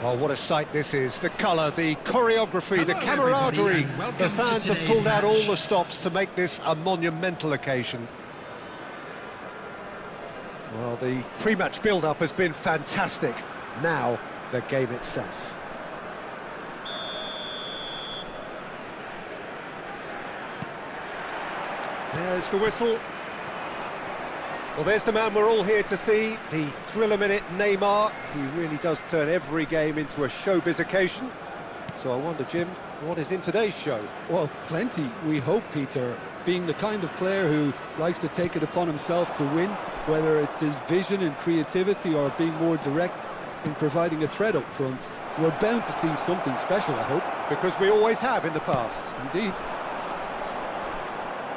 Oh, what a sight this is. The colour, the choreography, the camaraderie. The fans have pulled out all the stops to make this a monumental occasion. Well, the pre-match build-up has been fantastic. Now, the game itself. There's the whistle. Well, there's the man we're all here to see, the thriller-minute Neymar. He really does turn every game into a showbiz occasion. So I wonder, Jim, what is in today's show? Well, plenty, we hope, Peter. Being the kind of player who likes to take it upon himself to win, whether it's his vision and creativity or being more direct in providing a threat up front, we're bound to see something special, I hope. Because we always have in the past. Indeed.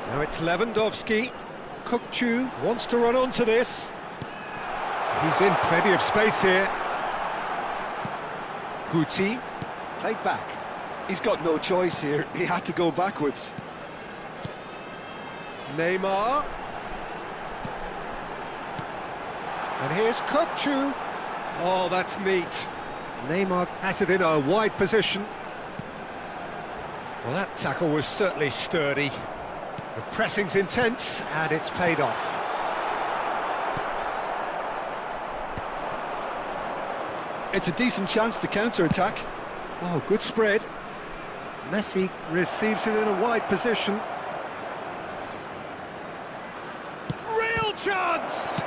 Now it's Lewandowski. Kukçu wants to run onto this. He's in plenty of space here. Guti, played back. He's got no choice here. He had to go backwards. Neymar. And here's Kukçu. Oh, that's neat. Neymar has it in a wide position. Well, that tackle was certainly sturdy. The pressing's intense, and it's paid off. It's a decent chance to counter-attack. Oh, good spread. Messi receives it in a wide position. Real chance!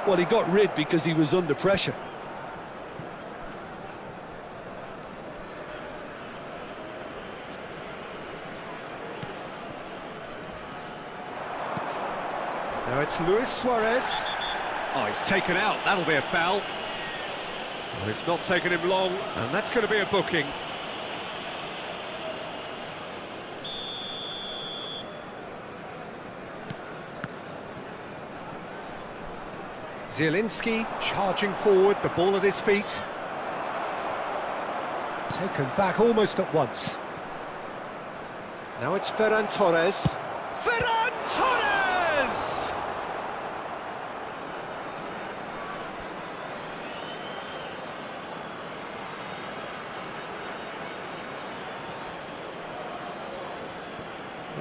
Well, he got rid because he was under pressure. Now it's Luis Suarez. Oh, he's taken out. That'll be a foul. Well, it's not taken him long, and that's going to be a booking. Zielinski charging forward, the ball at his feet. Taken back almost at once. Now it's Ferran Torres. Ferran Torres!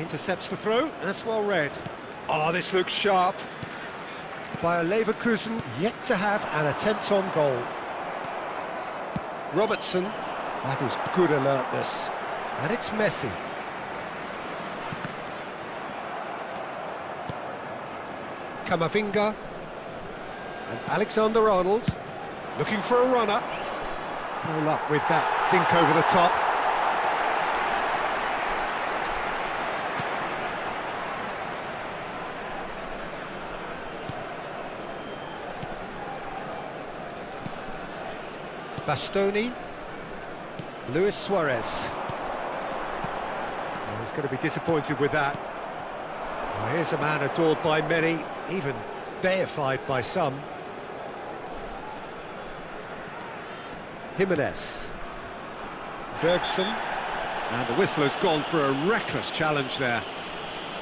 Intercepts the throw, that's well read. Oh, this looks sharp. Bayer Leverkusen yet to have an attempt on goal. Robertson, that is good alertness. And it's Messi. Camavinga. And Alexander-Arnold, looking for a runner. No luck with that dink over the top. Bastoni, Luis Suarez. Well, he's going to be disappointed with that. Well, here's a man adored by many, even deified by some. Jimenez. Bergson. And the whistle has gone for a reckless challenge there.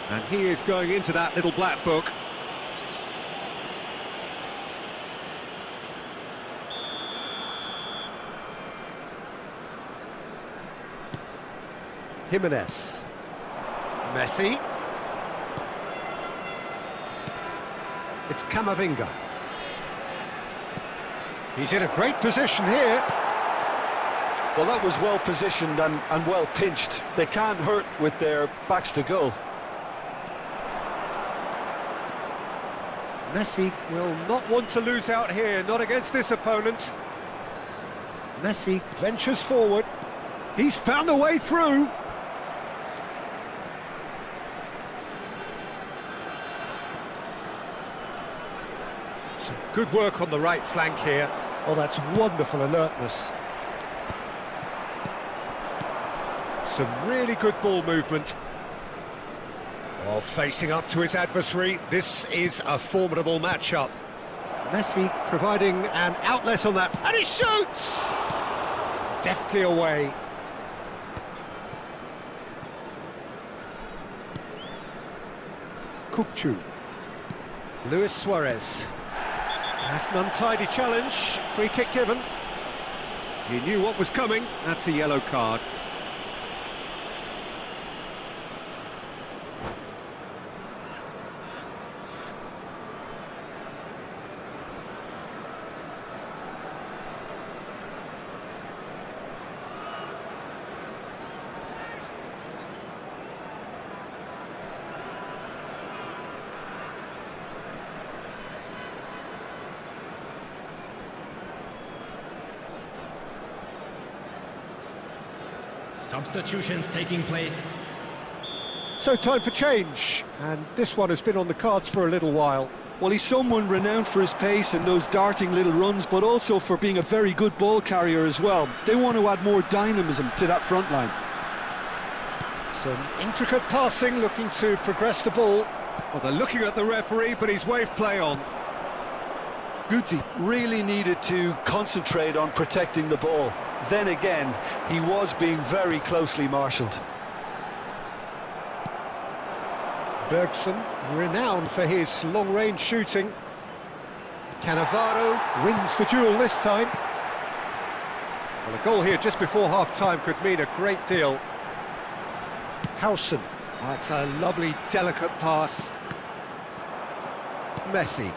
And he is going into that little black book. Jimenez. Messi. It's Camavinga. He's in a great position here. Well, that was well positioned and well pinched. They can't hurt with their backs to goal. Messi will not want to lose out here, not against this opponent. Messi ventures forward. He's found a way through. Some good work on the right flank here. Oh, that's wonderful alertness. Some really good ball movement. Oh, facing up to his adversary, this is a formidable matchup. Messi providing an outlet on that, and he shoots! Deftly away. Kukçu. Luis Suarez. That's an untidy challenge. Free kick given. He knew what was coming. That's a yellow card. Substitutions taking place. So time for change, and this one has been on the cards for a little while. Well, he's someone renowned for his pace and those darting little runs, but also for being a very good ball carrier as well. They want to add more dynamism to that front line. Some intricate passing, looking to progress the ball. Well, they're looking at the referee, but he's waved play on. Guti really needed to concentrate on protecting the ball. Then again, he was being very closely marshalled. Bergson, renowned for his long-range shooting. Cannavaro wins the duel this time. Well, a goal here just before half-time could mean a great deal. Howson, that's a lovely, delicate pass. Messi.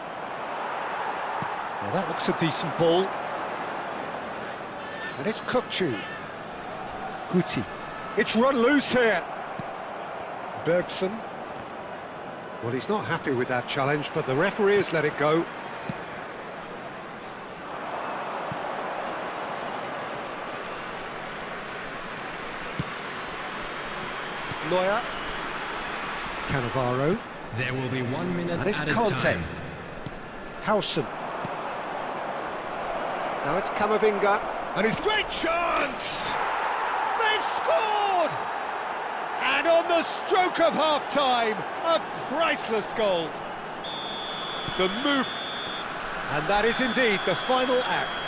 Well, that looks a decent ball. And it's Kukcu. Guti. It's run loose here. Bergson. Well, he's not happy with that challenge, but the referee has let it go. Neuer. Cannavaro. There will be 1 minute And it's added Conte. time. Howson. Now it's Camavinga. And his great chance! They've scored! And on the stroke of half-time, a priceless goal. The move... And that is indeed the final act.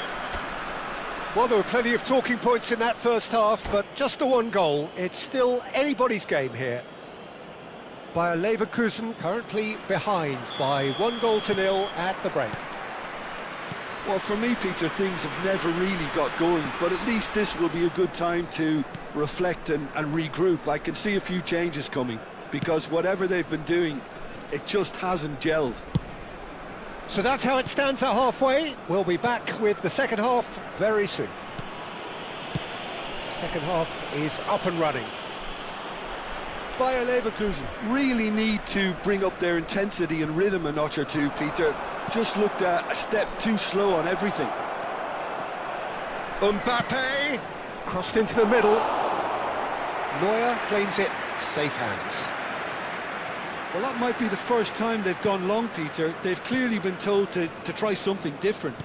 Well, there were plenty of talking points in that first half, but just the one goal. It's still anybody's game here. Bayer Leverkusen currently behind by 1-0 at the break. Well, for me, Peter, things have never really got going, but at least this will be a good time to reflect and regroup. I can see a few changes coming, because whatever they've been doing, it just hasn't gelled. So that's how it stands at halfway. We'll be back with the second half very soon. The second half is up and running. Bayer Leverkusen really need to bring up their intensity and rhythm a notch or two, Peter. Just looked a step too slow on everything. Mbappe crossed into the middle. Neuer claims it, safe hands. Well, that might be the first time they've gone long, Peter. They've clearly been told to try something different.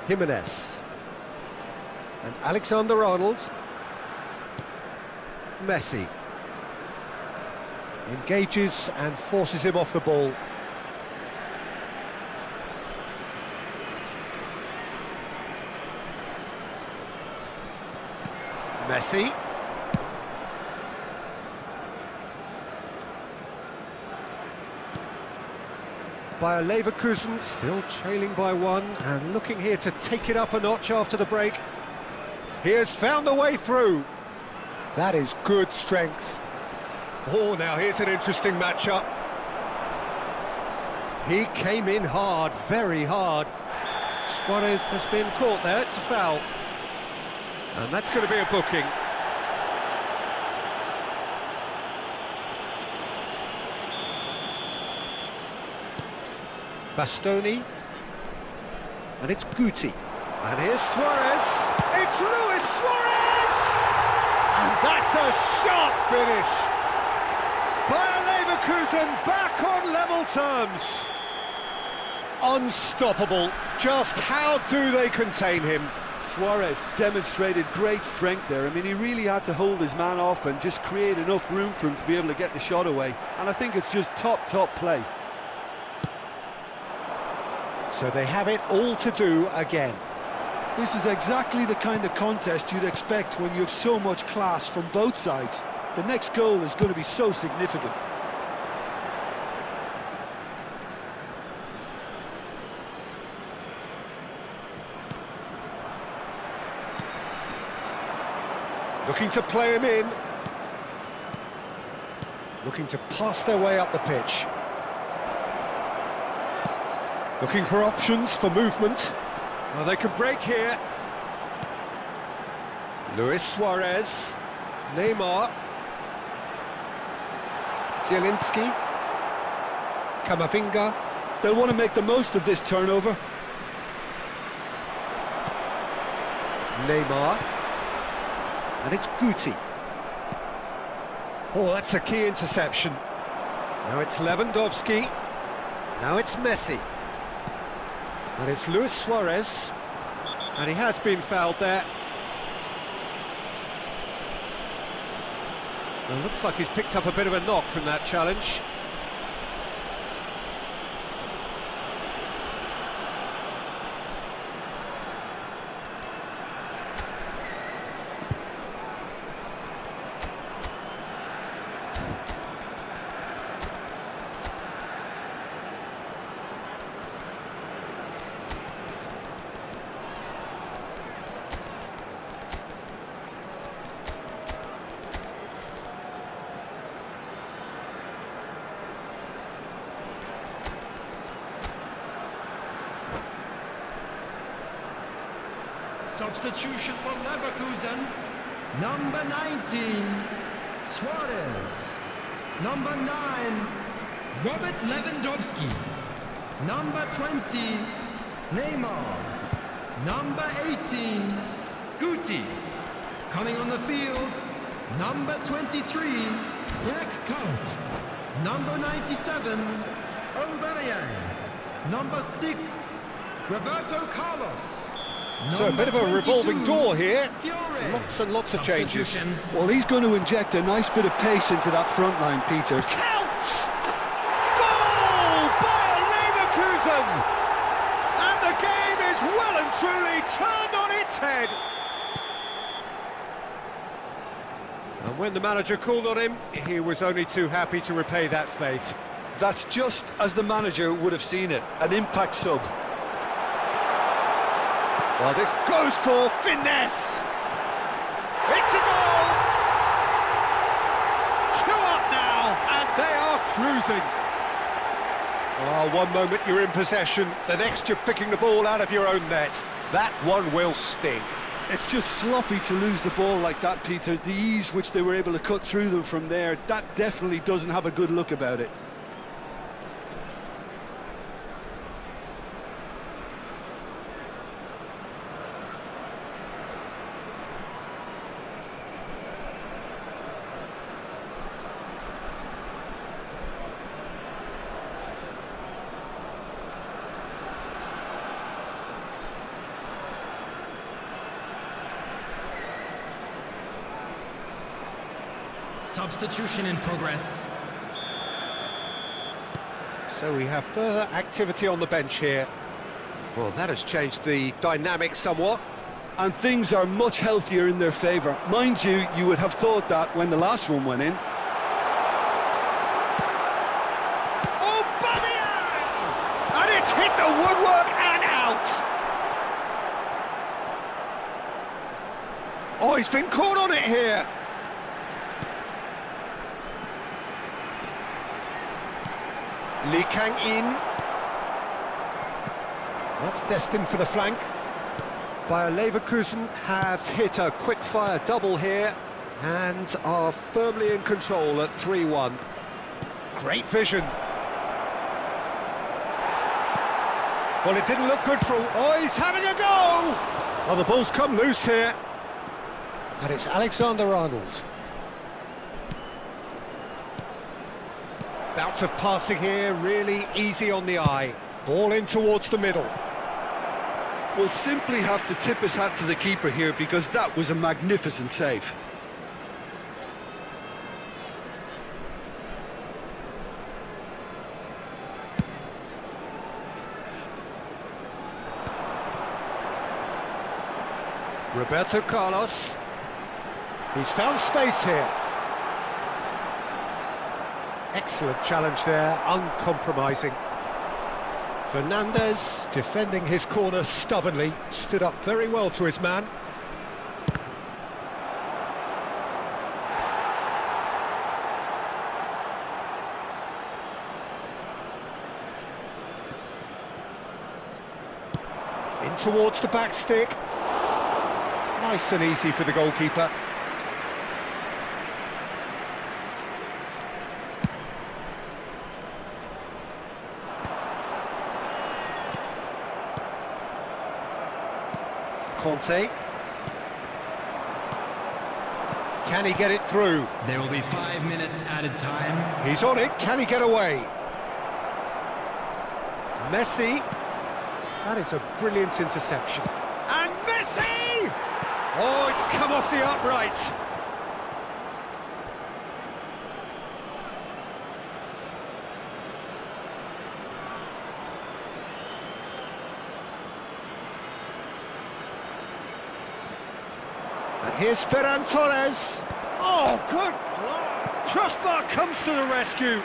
Jimenez. And Alexander-Arnold. Messi. Engages and forces him off the ball. Messi. Bayer Leverkusen still trailing by 1 and looking here to take it up a notch after the break. He has found the way through. That is good strength. Oh, now here's an interesting matchup. He came in hard, very hard. Suarez has been caught there, it's a foul. And that's going to be a booking. Bastoni. And it's Guti. And here's Suarez. It's Luis Suarez! And that's a sharp finish. Bayer Leverkusen back on level terms. Unstoppable. Just how do they contain him? Suarez demonstrated great strength there. I mean, he really had to hold his man off and just create enough room for him to be able to get the shot away. And I think it's just top play. So they have it all to do again. This is exactly the kind of contest you'd expect when you have so much class from both sides. The next goal is going to be so significant. Looking to play him in. Looking to pass their way up the pitch. Looking for options for movement. Oh, they could break here. Luis Suarez. Neymar. Zielinski. Camavinga. They'll want to make the most of this turnover. Neymar. And it's Guti. Oh, that's a key interception. Now it's Lewandowski. Now it's Messi. And it's Luis Suarez. And he has been fouled there. Well, looks like he's picked up a bit of a knock from that challenge. Substitution for Leverkusen. Number 19, Suarez. Number 9, Robert Lewandowski. Number 20, Neymar. Number 18, Guti. Coming on the field, number 23, black coat. Number 97, Aubameyang. Number 6, Roberto Carlos. So a bit of a revolving door here. Fiore. Lots and lots of changes. Well, he's going to inject a nice bit of pace into that front line, Peter. Counts! Goal! Bayer Leverkusen! And the game is well and truly turned on its head. And when the manager called on him, he was only too happy to repay that faith. That's just as the manager would have seen it, an impact sub. Well, this goes for finesse. It's a goal! 2 up now, and they are cruising. Oh, one moment you're in possession, the next you're picking the ball out of your own net. That one will sting. It's just sloppy to lose the ball like that, Peter. The ease which they were able to cut through them from there, that definitely doesn't have a good look about it. Substitution in progress. So we have further activity on the bench here. Well, that has changed the dynamic somewhat. And things are much healthier in their favour. Mind you, you would have thought that when the last one went in. Aubameyang! And it's hit the woodwork and out! Oh, he's been caught on it here. Lee Kang-in. That's destined for the flank. Bayer Leverkusen have hit a quick-fire double here and are firmly in control at 3-1. Great vision. Well, it didn't look good for... Oh, he's having a go! Oh, the ball's come loose here. And it's Alexander-Arnold. Bout of passing here, really easy on the eye. Ball in towards the middle. We'll simply have to tip his hat to the keeper here because that was a magnificent save. Roberto Carlos. He's found space here. Excellent challenge there, uncompromising. Fernandez, defending his corner stubbornly, stood up very well to his man. In towards the back stick. Nice and easy for the goalkeeper. Conte. Can he get it through? There will be 5 minutes added time. He's on it. Can he get away? Messi. That is a brilliant interception. And Messi! Oh, it's come off the upright. And here's Ferran Torres. Oh, good block. Crossbar comes to the rescue.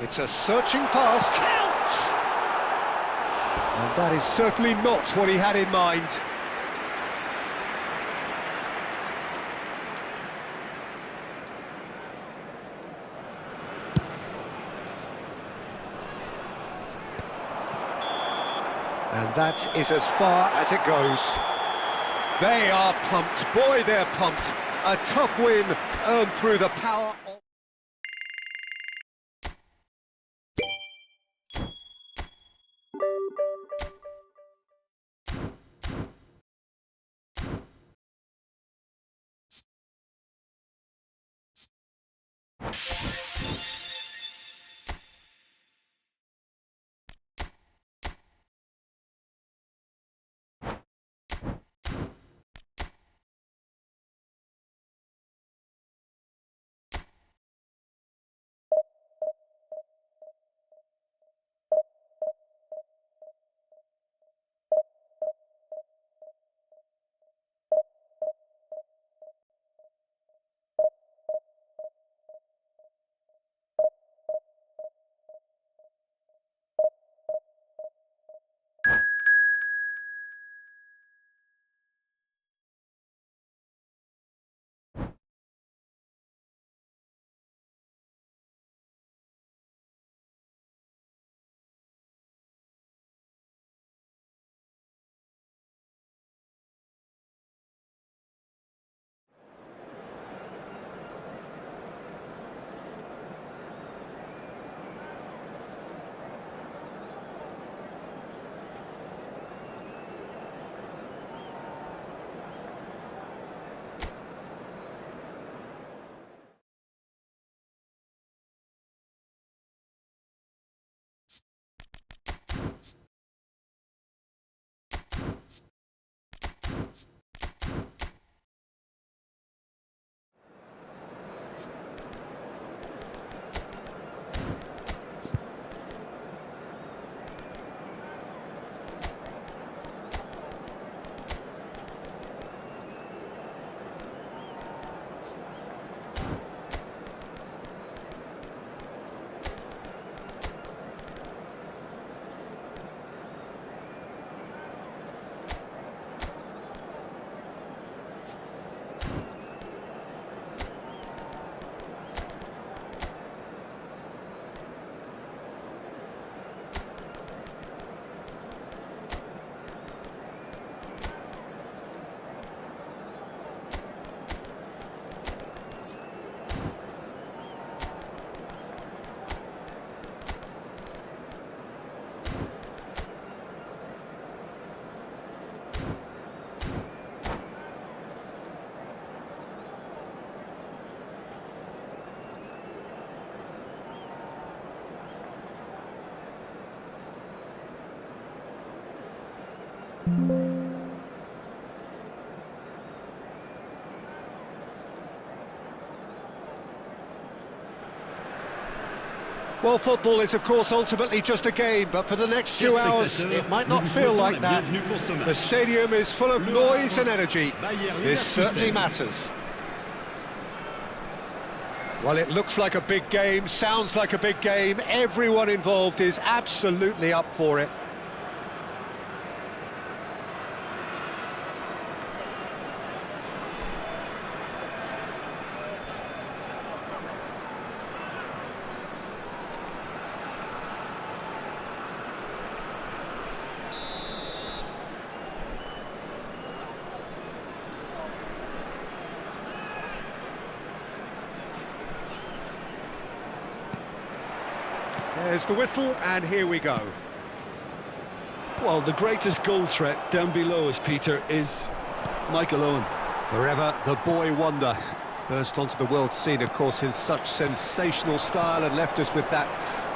It's a searching pass. Counts! And that is certainly not what he had in mind. And that is as far as it goes. They are pumped. Boy, they're pumped. A tough win earned through the power of... Well, football is, of course, ultimately just a game, but for the next 2 hours, it might not feel like that. The stadium is full of noise and energy. This certainly matters. Well, it looks like a big game, sounds like a big game. Everyone involved is absolutely up for it. There's the whistle, and here we go. Well, the greatest goal threat down below us, Peter, is Michael Owen. Forever the boy wonder. Burst onto the world scene, of course, in such sensational style and left us with that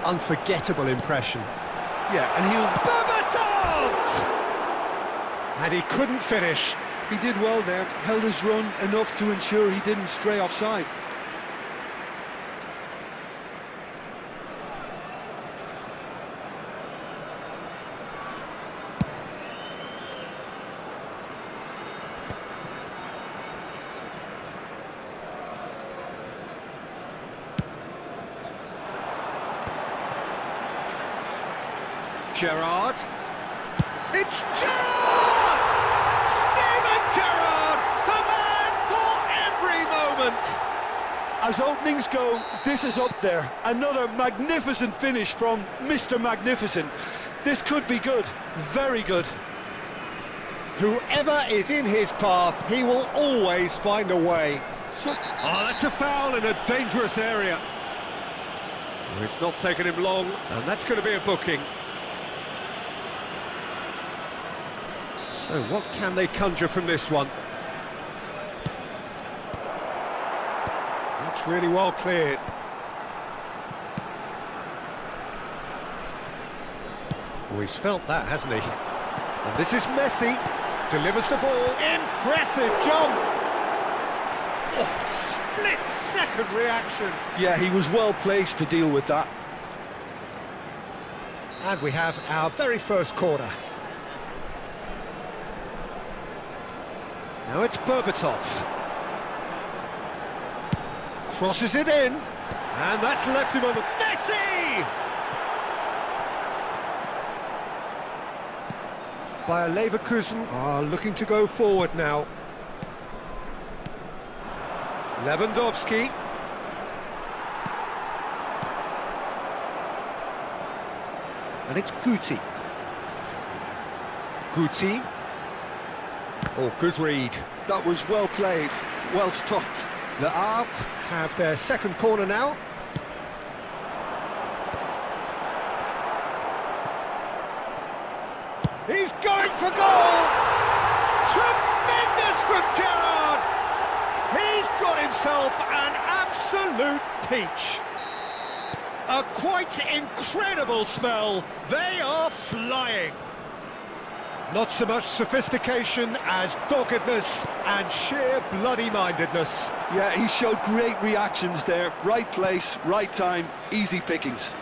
unforgettable impression. Yeah, and he'll... Berbatov! And he couldn't finish. He did well there, held his run enough to ensure he didn't stray offside. Gerrard. It's Gerrard! Steven Gerrard, the man for every moment! As openings go, this is up there. Another magnificent finish from Mr. Magnificent. This could be good, very good. Whoever is in his path, he will always find a way. Oh, that's a foul in a dangerous area. It's not taken him long, and that's going to be a booking. So what can they conjure from this one? That's really well cleared. Oh, he's felt that, hasn't he? And this is Messi. Delivers the ball. Impressive jump! Oh, split-second reaction. Yeah, he was well placed to deal with that. And we have our very first corner. Now it's Berbatov. Crosses it in. And that's left him on the... Messi! Bayer Leverkusen are looking to go forward now. Lewandowski. And it's Guti. Guti. Oh, good read. That was well played, well stopped. Le Havre have their second corner now. He's going for goal! Tremendous from Gerrard! He's got himself an absolute peach. A quite incredible spell. They are flying. Not so much sophistication as doggedness and sheer bloody-mindedness. Yeah, he showed great reactions there. Right place, right time, easy pickings.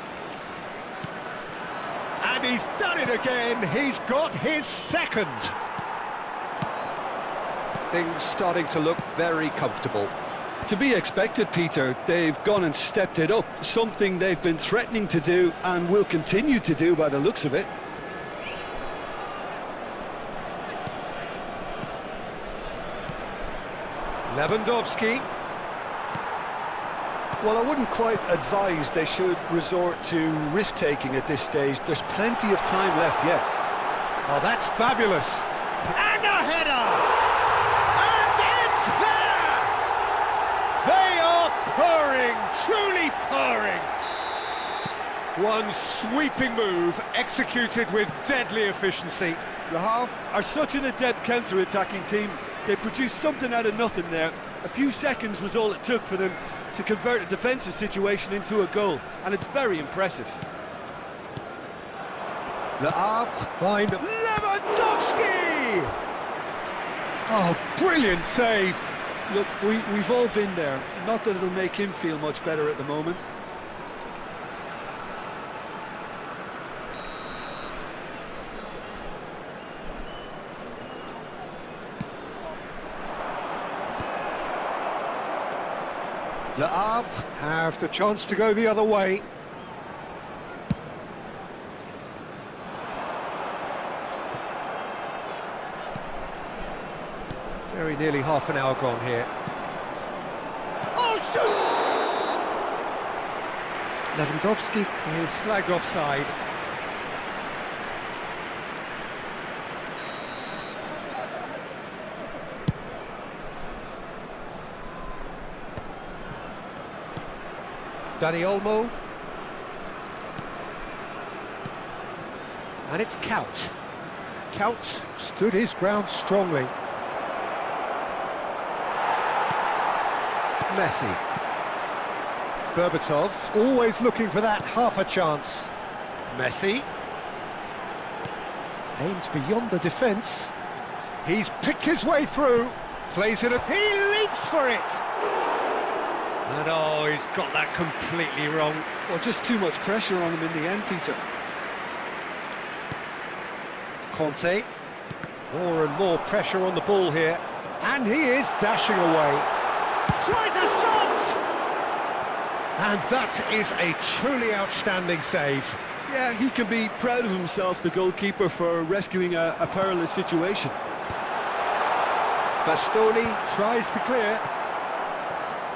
And he's done it again. He's got his second. Things starting to look very comfortable. To be expected, Peter. They've gone and stepped it up. Something they've been threatening to do and will continue to do by the looks of it. Lewandowski. Well, I wouldn't quite advise they should resort to risk-taking at this stage. There's plenty of time left yet. Oh, that's fabulous. And a header! And it's there! They are purring, truly purring. One sweeping move, executed with deadly efficiency. Le Havre are such an adept counter-attacking team. They produced something out of nothing there. A few seconds was all it took for them to convert a defensive situation into a goal, and it's very impressive. Le Havre find Lewandowski! Oh, brilliant save! Look, we've all been there. Not that it'll make him feel much better at the moment. Le Havre have the chance to go the other way. Very nearly half an hour gone here. Oh, shoot! Lewandowski is flagged offside. Dani Olmo. And it's Kaut. Kaut stood his ground strongly. Messi. Berbatov, always looking for that half a chance. Messi. Aims beyond the defence. He's picked his way through. Plays it, he leaps for it! And oh, he's got that completely wrong. Well, just too much pressure on him in the end, Peter. Conte. More and more pressure on the ball here. And he is dashing away. Tries a shot! And that is a truly outstanding save. Yeah, he can be proud of himself, the goalkeeper, for rescuing a perilous situation. Bastoni tries to clear.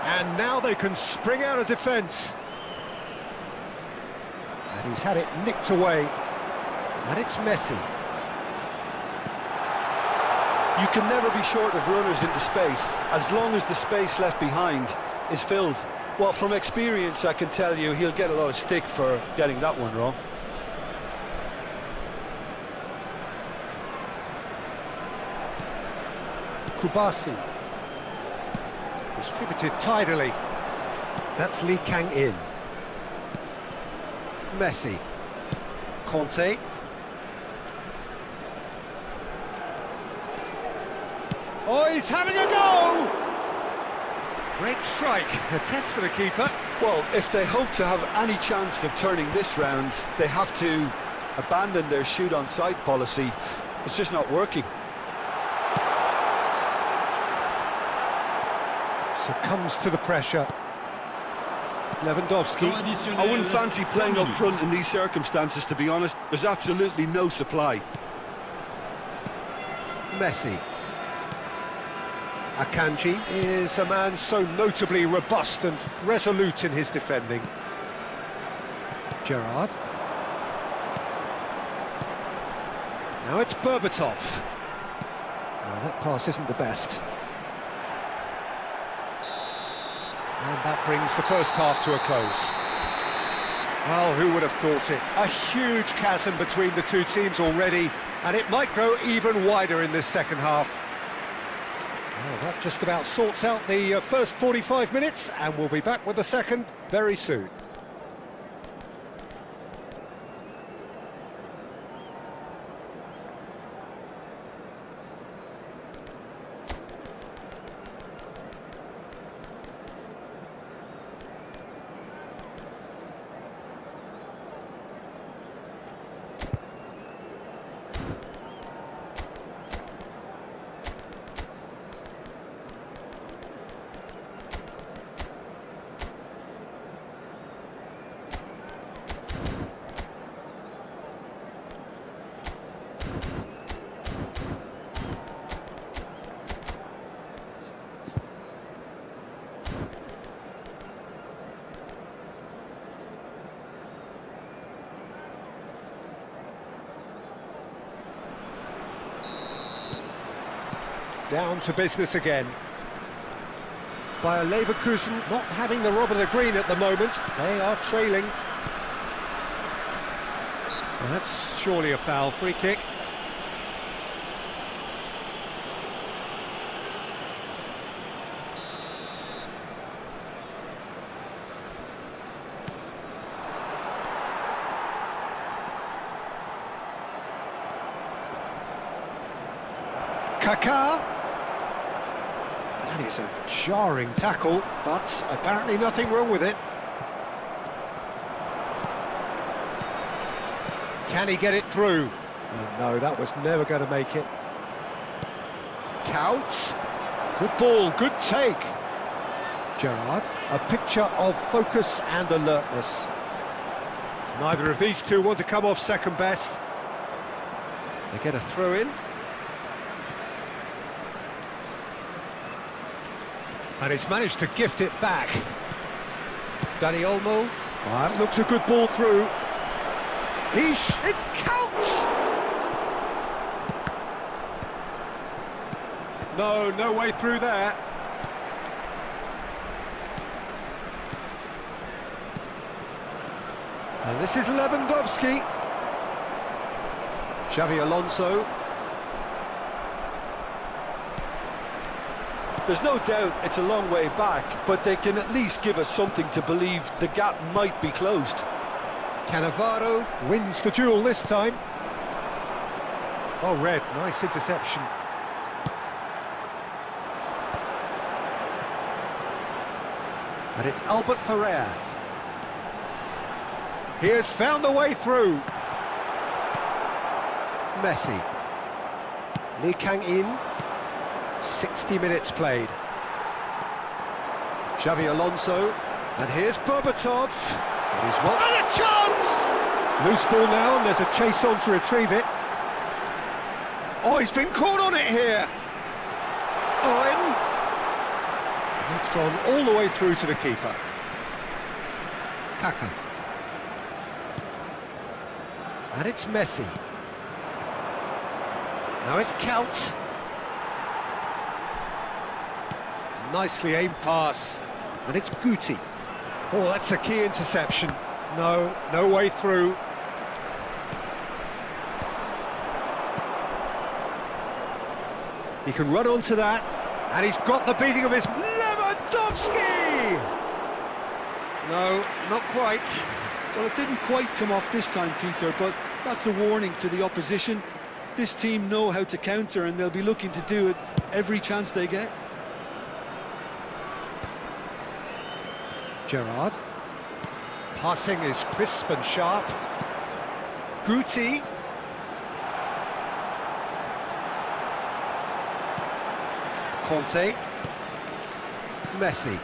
And now they can spring out of defence. And he's had it nicked away. And it's Messi. You can never be short of runners into space, as long as the space left behind is filled. Well, from experience, I can tell you he'll get a lot of stick for getting that one wrong. Kubasi. Distributed tidily. That's Lee Kang-in. Messi. Conte. Oh, he's having a go! Great strike, a test for the keeper. Well, if they hope to have any chance of turning this round, they have to abandon their shoot-on-sight policy. It's just not working. Succumbs to the pressure. Lewandowski. I wouldn't fancy playing up front in these circumstances, to be honest. There's absolutely no supply. Messi. Akanji is a man so notably robust and resolute in his defending. Gerrard. Now it's Berbatov. Well, that pass isn't the best. And that brings the first half to a close. Well, who would have thought it? A huge chasm between the two teams already, and it might grow even wider in this second half. Well, that just about sorts out the first 45 minutes, and we'll be back with the second very soon. Down to business again. Bayer Leverkusen not having the rub of the green at the moment. They are trailing. Well, that's surely a foul. Free kick. Kaká. That is a jarring tackle, but apparently nothing wrong with it. Can he get it through? Oh, no, that was never going to make it. Kaut. Good ball, good take. Gerrard. A picture of focus and alertness. Neither of these two want to come off second best. They get a throw in. And he's managed to gift it back. Dani Olmo. That looks a good ball through. It's couch! No way through there. And this is Lewandowski. Xavi Alonso. There's no doubt it's a long way back, but they can at least give us something to believe the gap might be closed. Cannavaro wins the duel this time. Oh, Red, nice interception. And it's Albert Ferrer. He has found the way through. Messi. Lee Kang-in. 60 minutes played. Xavi Alonso. And here's Berbatov. And a chance! Loose ball now, and there's a chase on to retrieve it. Oh, he's been caught on it here. Owen. It's gone all the way through to the keeper. Kaka. And it's Messi. Now it's Couch. Nicely aimed pass. And it's Guti. Oh, that's a key interception. No way through. He can run onto that. And he's got the beating of his Lewandowski! No, not quite. Well, it didn't quite come off this time, Peter, but that's a warning to the opposition. This team know how to counter, and they'll be looking to do it every chance they get. Gerrard. Passing is crisp and sharp. Guti. Conte. Messi.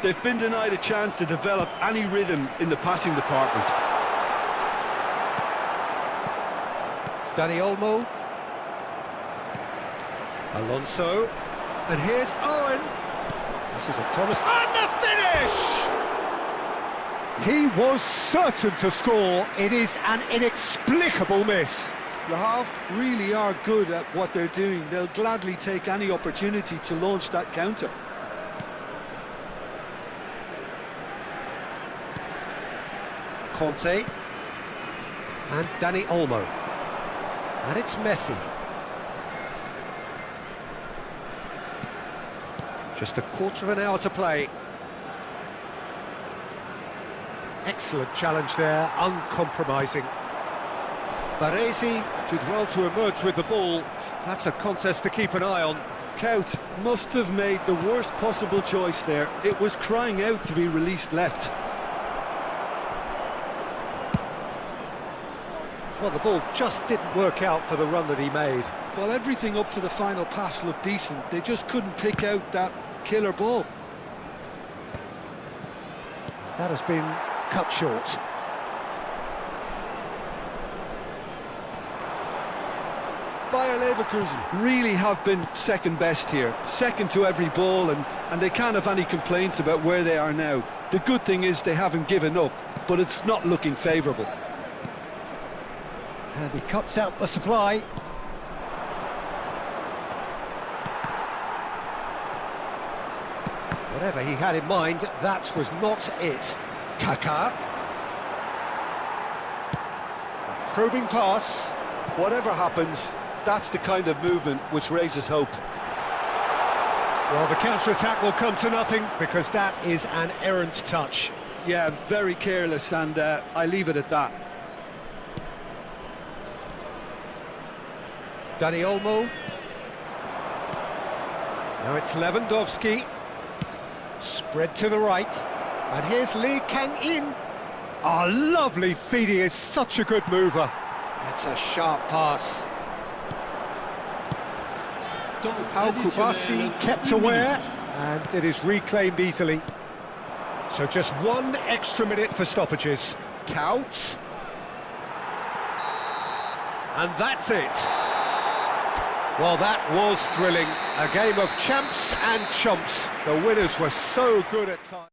They've been denied a chance to develop any rhythm in the passing department. Dani Olmo. Alonso. And here's Owen. This is a promise. And the finish! He was certain to score. It is an inexplicable miss. Le Havre really are good at what they're doing. They'll gladly take any opportunity to launch that counter. Conte. And Dani Olmo. And it's Messi. Just a quarter of an hour to play. Excellent challenge there, uncompromising. Baresi did well to emerge with the ball. That's a contest to keep an eye on. Cout must have made the worst possible choice there. It was crying out to be released left. Well, the ball just didn't work out for the run that he made. Well, everything up to the final pass looked decent. They just couldn't pick out that killer ball. That has been cut short. Bayer Leverkusen really have been second best here, second to every ball, and they can't have any complaints about where they are now. The good thing is they haven't given up, but it's not looking favourable. And he cuts out the supply. Whatever he had in mind, that was not it. Kaka. A probing pass. Whatever happens, that's the kind of movement which raises hope. Well, the counter-attack will come to nothing because that is an errant touch. Yeah, very careless, and I leave it at that. Dani Olmo. Now it's Lewandowski. Spread to the right. And here's Lee Kang-in. Oh, lovely feed. He is such a good mover. That's a sharp pass. Pau Kubasi kept aware. And it is reclaimed easily. So just 1 extra minute for stoppages. Counts. And that's it. Well, that was thrilling. A game of champs and chumps. The winners were so good at times.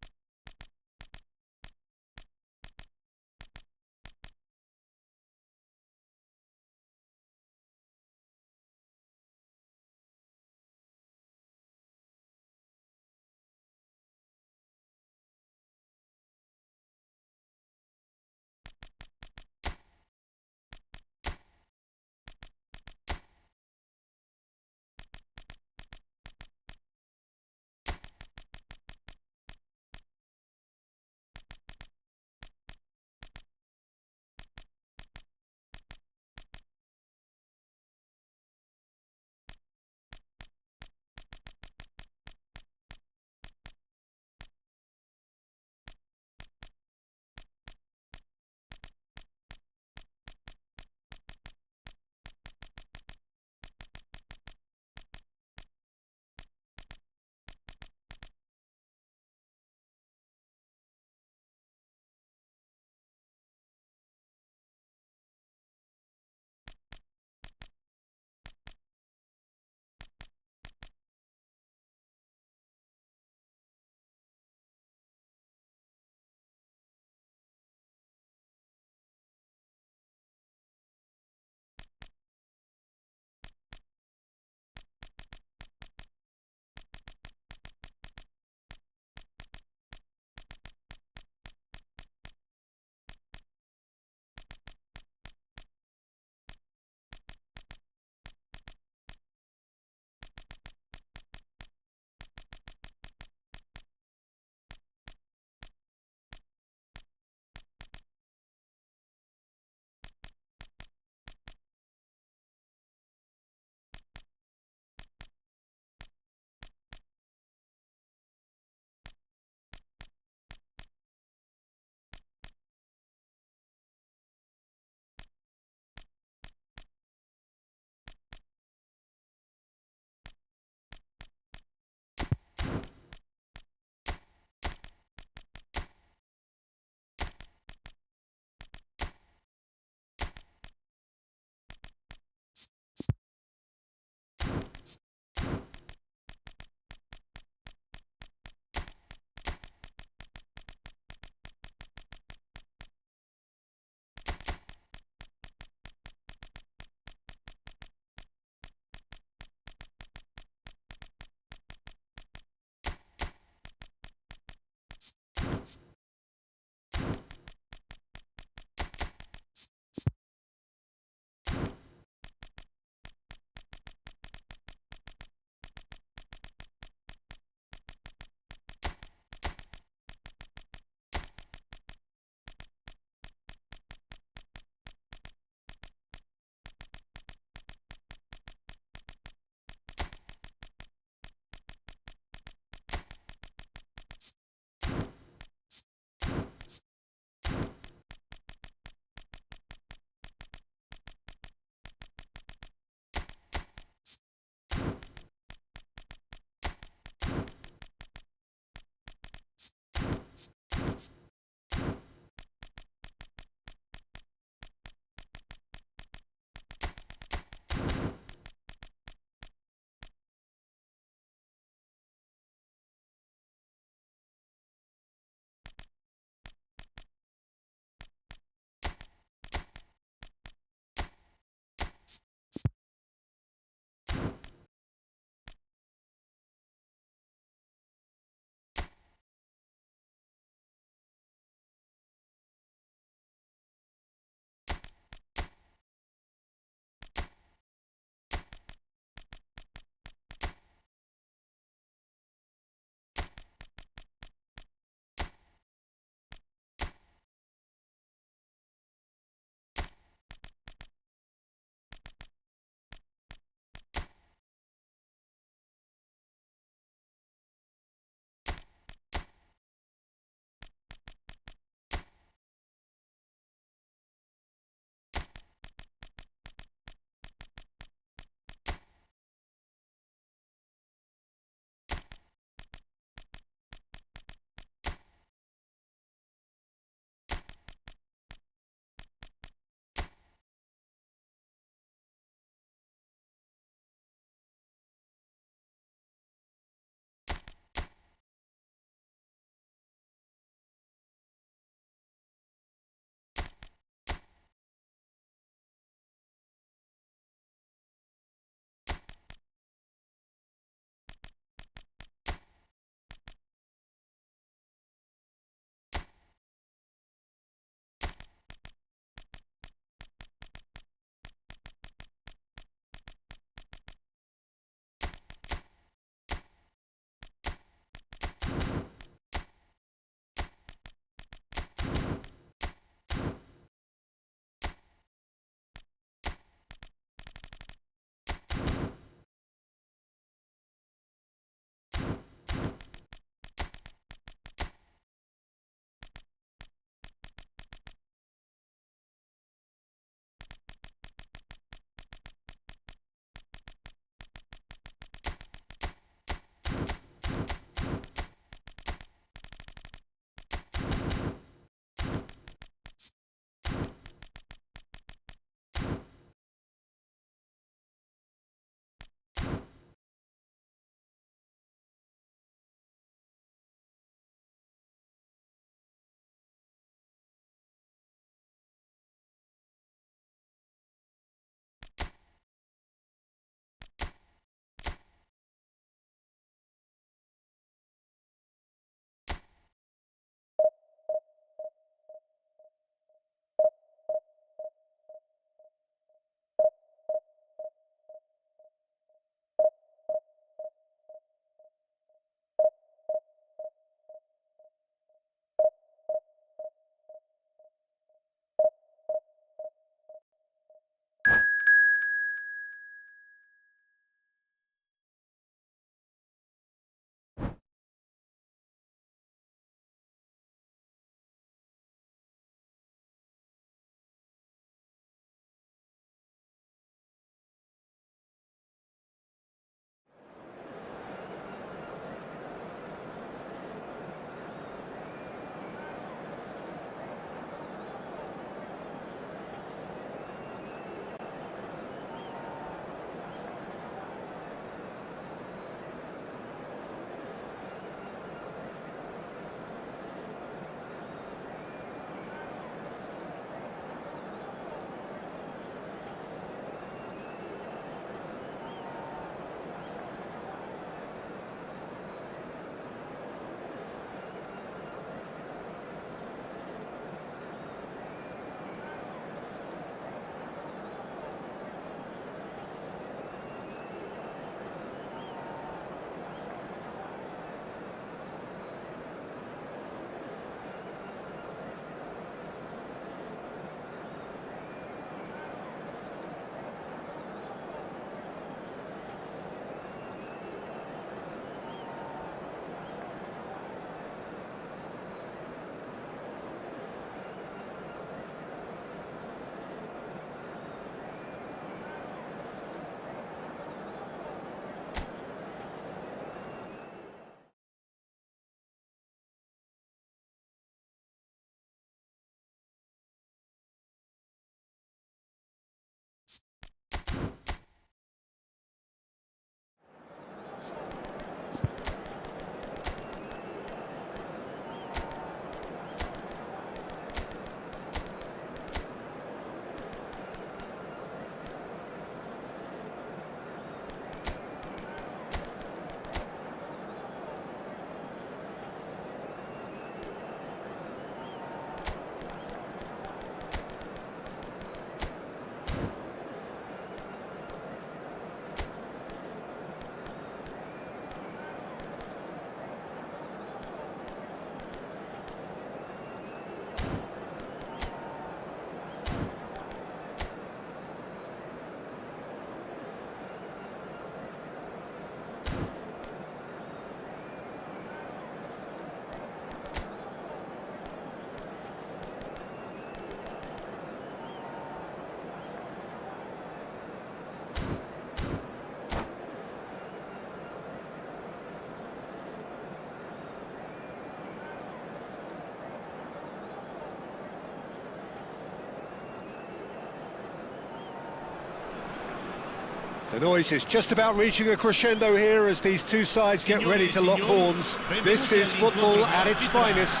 The noise is just about reaching a crescendo here as these two sides get ready to lock horns. This is football at its finest.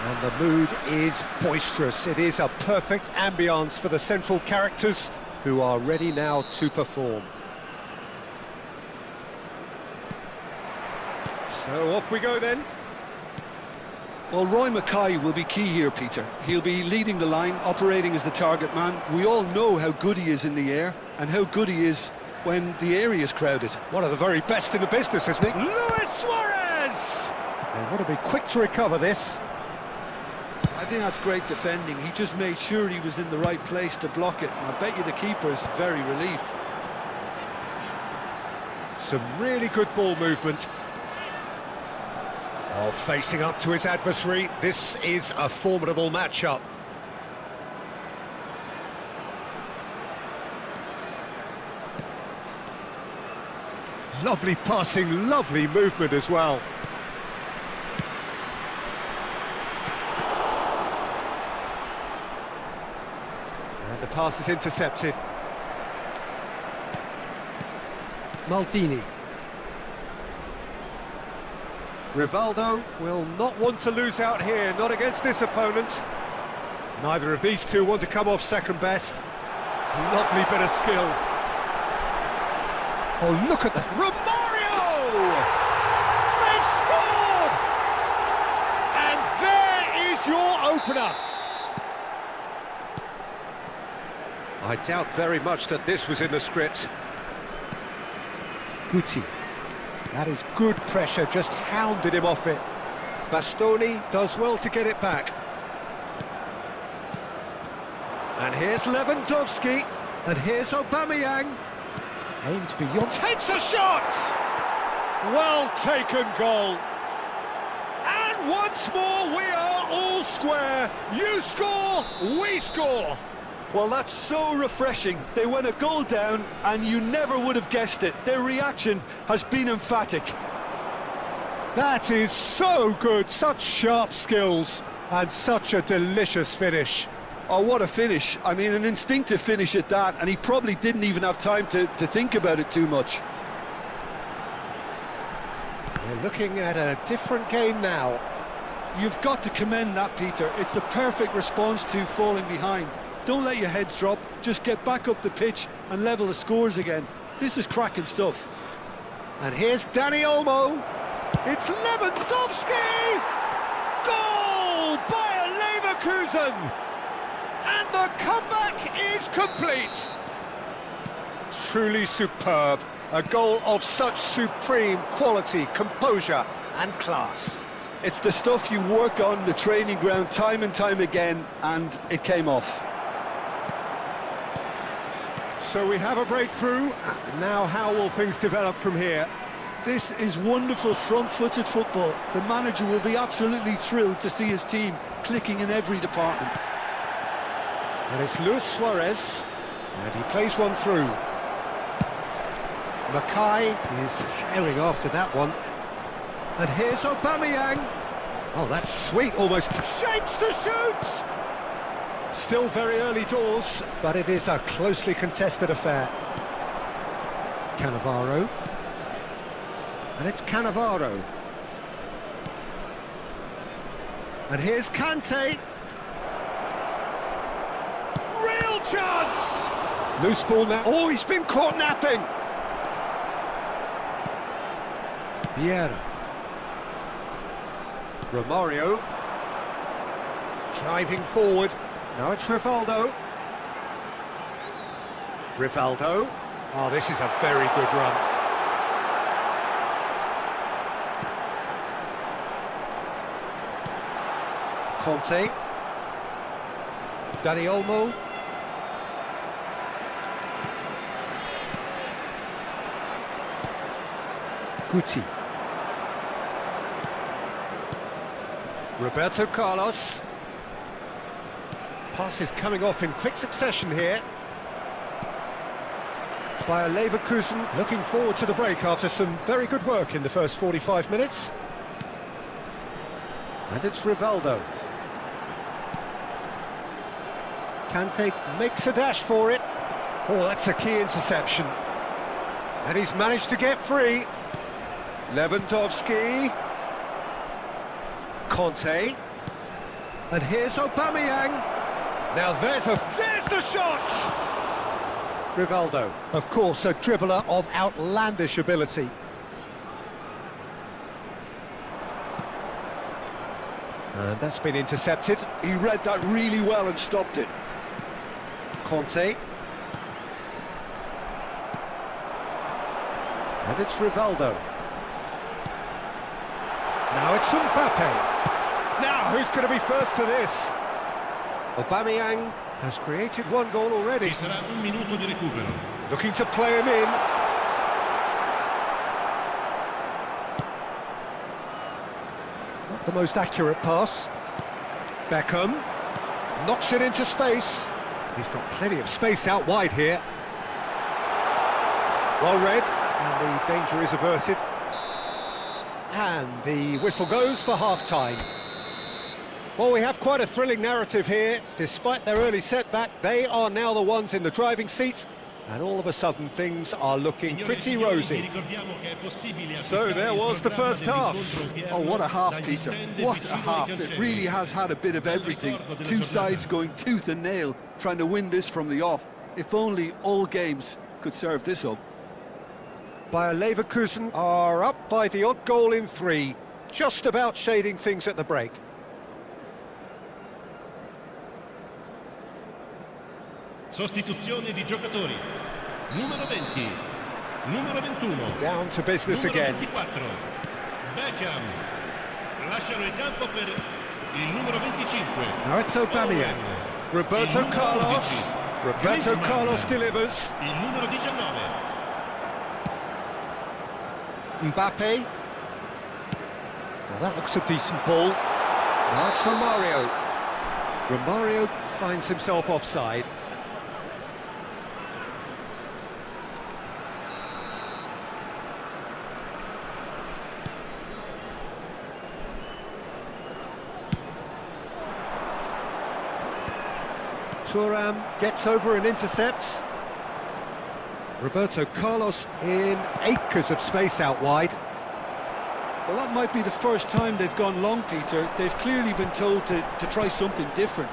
And the mood is boisterous. It is a perfect ambience for the central characters who are ready now to perform. So off we go then. Well, Roy Mackay will be key here, Peter. He'll be leading the line, operating as the target man. We all know how good he is in the air and how good he is when the area is crowded. One of the very best in the business, isn't he? Luis Suarez! They want to be quick to recover this. I think that's great defending. He just made sure he was in the right place to block it. And I bet you the keeper's very relieved. Some really good ball movement. Oh, facing up to his adversary, this is a formidable matchup. Lovely passing, lovely movement as well. And the pass is intercepted. Maldini. Rivaldo will not want to lose out here, not against this opponent. Neither of these two want to come off second best. Lovely bit of skill. Oh, look at this. Romario! They've scored! And there is your opener. I doubt very much that this was in the script. Guti. That is good pressure, just hounded him off it. Bastoni does well to get it back. And here's Lewandowski. And here's Aubameyang. Aimed beyond, takes a shot! Well taken goal. And once more we are all square. You score, we score. Well, that's so refreshing. They went a goal down and you never would have guessed it. Their reaction has been emphatic. That is so good, such sharp skills and such a delicious finish. Oh, what a finish. I mean, an instinctive finish at that, and he probably didn't even have time to think about it too much. We're looking at a different game now. You've got to commend that, Peter. It's the perfect response to falling behind. Don't let your heads drop, just get back up the pitch and level the scores again. This is cracking stuff. And here's Dani Olmo. It's Lewandowski! Goal! Bayer Leverkusen! And the comeback is complete! Truly superb. A goal of such supreme quality, composure and class. It's the stuff you work on the training ground time and time again, and it came off. So we have a breakthrough. Now how will things develop from here? This is wonderful front-footed football. The manager will be absolutely thrilled to see his team clicking in every department. And it's Luis Suarez, and he plays one through. Mackay is herring after that one. And here's Aubameyang. Oh, that's sweet, almost. Shapes to shoot! Still very early doors, but it is a closely contested affair. Cannavaro. And it's Cannavaro. And here's Kante. Real chance! Loose ball now. Oh, he's been caught napping. Vieira. Romario. Driving forward. Now it's Rivaldo. Rivaldo. Oh, this is a very good run. Conte. Dani Olmo. Guti. Roberto Carlos. Passes coming off in quick succession here. Bayer Leverkusen looking forward to the break after some very good work in the first 45 minutes. And it's Rivaldo. Kante makes a dash for it. Oh, that's a key interception. And he's managed to get free. Lewandowski. Conte. And here's Aubameyang. Now there's the shot! Rivaldo, of course, a dribbler of outlandish ability. And that's been intercepted. He read that really well and stopped it. Conte. And it's Rivaldo. Now it's Mbappe. Now, who's going to be first to this? Aubameyang has created one goal already. Ci sarà un minuto di recupero. Looking to play him in. Not the most accurate pass. Beckham knocks it into space. He's got plenty of space out wide here. Well read, and the danger is averted. And the whistle goes for half-time. Well, we have quite a thrilling narrative here. Despite their early setback, they are now the ones in the driving seat, and all of a sudden things are looking pretty rosy. So there was the first half. Oh, what a half, Peter. What a half. It really has had a bit of everything. Two sides going tooth and nail, trying to win this from the off. If only all games could serve this up. Bayer Leverkusen are up by the odd goal in 3, just about shading things at the break. Sostituzione di giocatori. Numero 20, numero 21. Down to business numero again. 24. Beckham. Lasciano il campo per il numero 25. Now it's Aubameyang. Roberto Carlos. Roberto Carlos delivers. Il numero 19. Mbappe. Now that looks a decent ball. Now it's Romario. Romario finds himself offside. Thuram gets over and intercepts. Roberto Carlos in acres of space out wide. Well, that might be the first time they've gone long, Peter. They've clearly been told to try something different.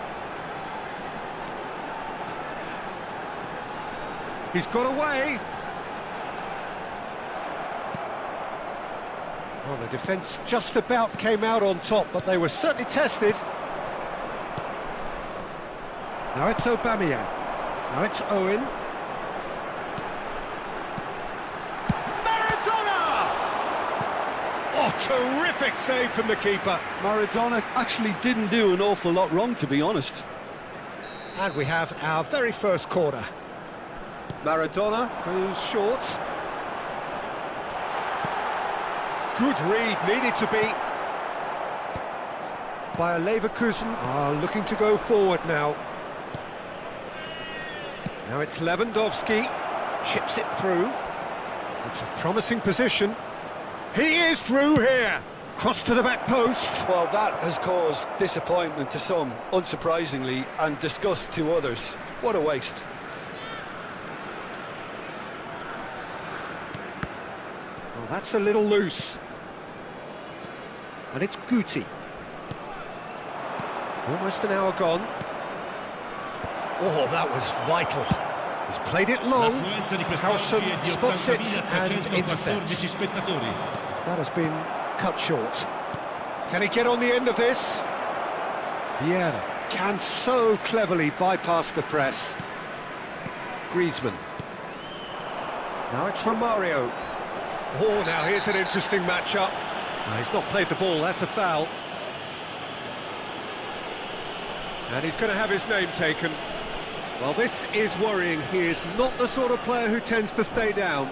He's got away. Well, the defence just about came out on top, but they were certainly tested. Now it's Aubameyang. Now it's Owen. Maradona! Oh, terrific save from the keeper. Maradona actually didn't do an awful lot wrong, to be honest. And we have our very first corner. Maradona goes short. Good read, needed to be. Bayer Leverkusen are looking to go forward now. Now it's Lewandowski, chips it through. It's a promising position. He is through here. Cross to the back post. Well, that has caused disappointment to some, unsurprisingly, and disgust to others. What a waste. Well, that's a little loose. And it's Guti. Almost an hour gone. Oh, that was vital. He's played it long. Howson spots it and intercepts. That has been cut short. Can he get on the end of this? Vieira can so cleverly bypass the press. Griezmann. Now it's Romario. Oh, now here's an interesting matchup. He's not played the ball, that's a foul. And he's going to have his name taken. Well, this is worrying. He is not the sort of player who tends to stay down.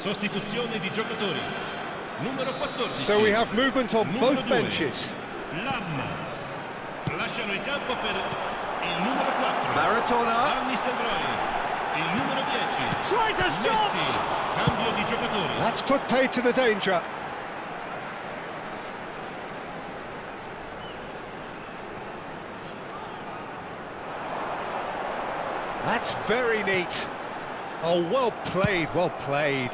Sostituzione di giocatori. Numero 14. So we have movement on both benches. Lamma. Lasciano il campo per il numero 4. Maradona. Van Nistelrooy. Il numero 10. Tries a shot! Messi. Cambio di giocatori. That's put paid to the danger. That's very neat. Oh, well played, well played.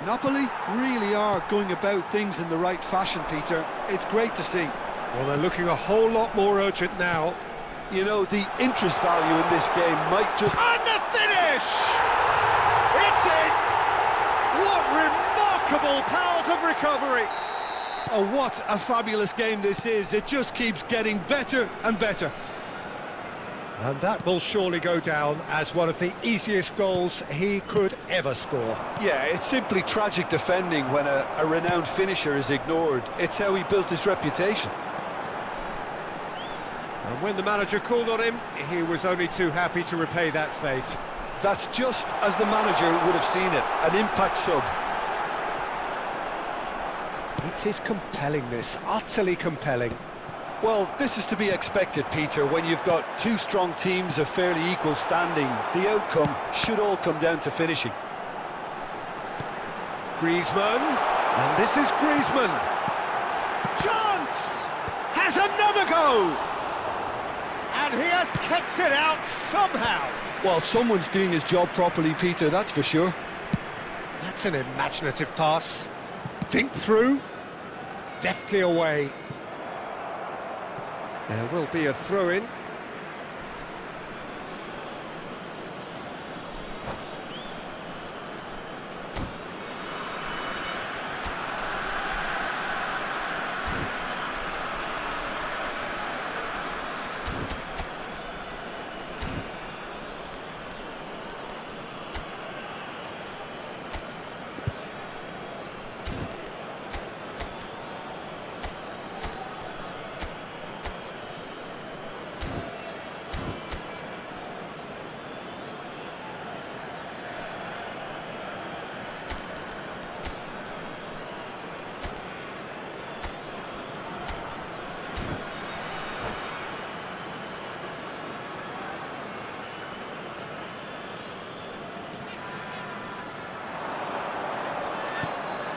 Napoli really are going about things in the right fashion, Peter. It's great to see. Well, they're looking a whole lot more urgent now. You know, the interest value in this game might just... And the finish! It's in! What remarkable powers of recovery! Oh, what a fabulous game this is. It just keeps getting better and better. And that will surely go down as one of the easiest goals he could ever score. Yeah, it's simply tragic defending when a renowned finisher is ignored. It's how he built his reputation. And when the manager called on him, he was only too happy to repay that faith. That's just as the manager would have seen it, an impact sub. It is compelling, this, utterly compelling. Well, this is to be expected, Peter. When you've got two strong teams of fairly equal standing, the outcome should all come down to finishing. Griezmann, and this is Griezmann. Chance! Has another go! And he has kept it out somehow. Well, someone's doing his job properly, Peter, that's for sure. That's an imaginative pass. Dink through, deftly away. There will be a throw-in.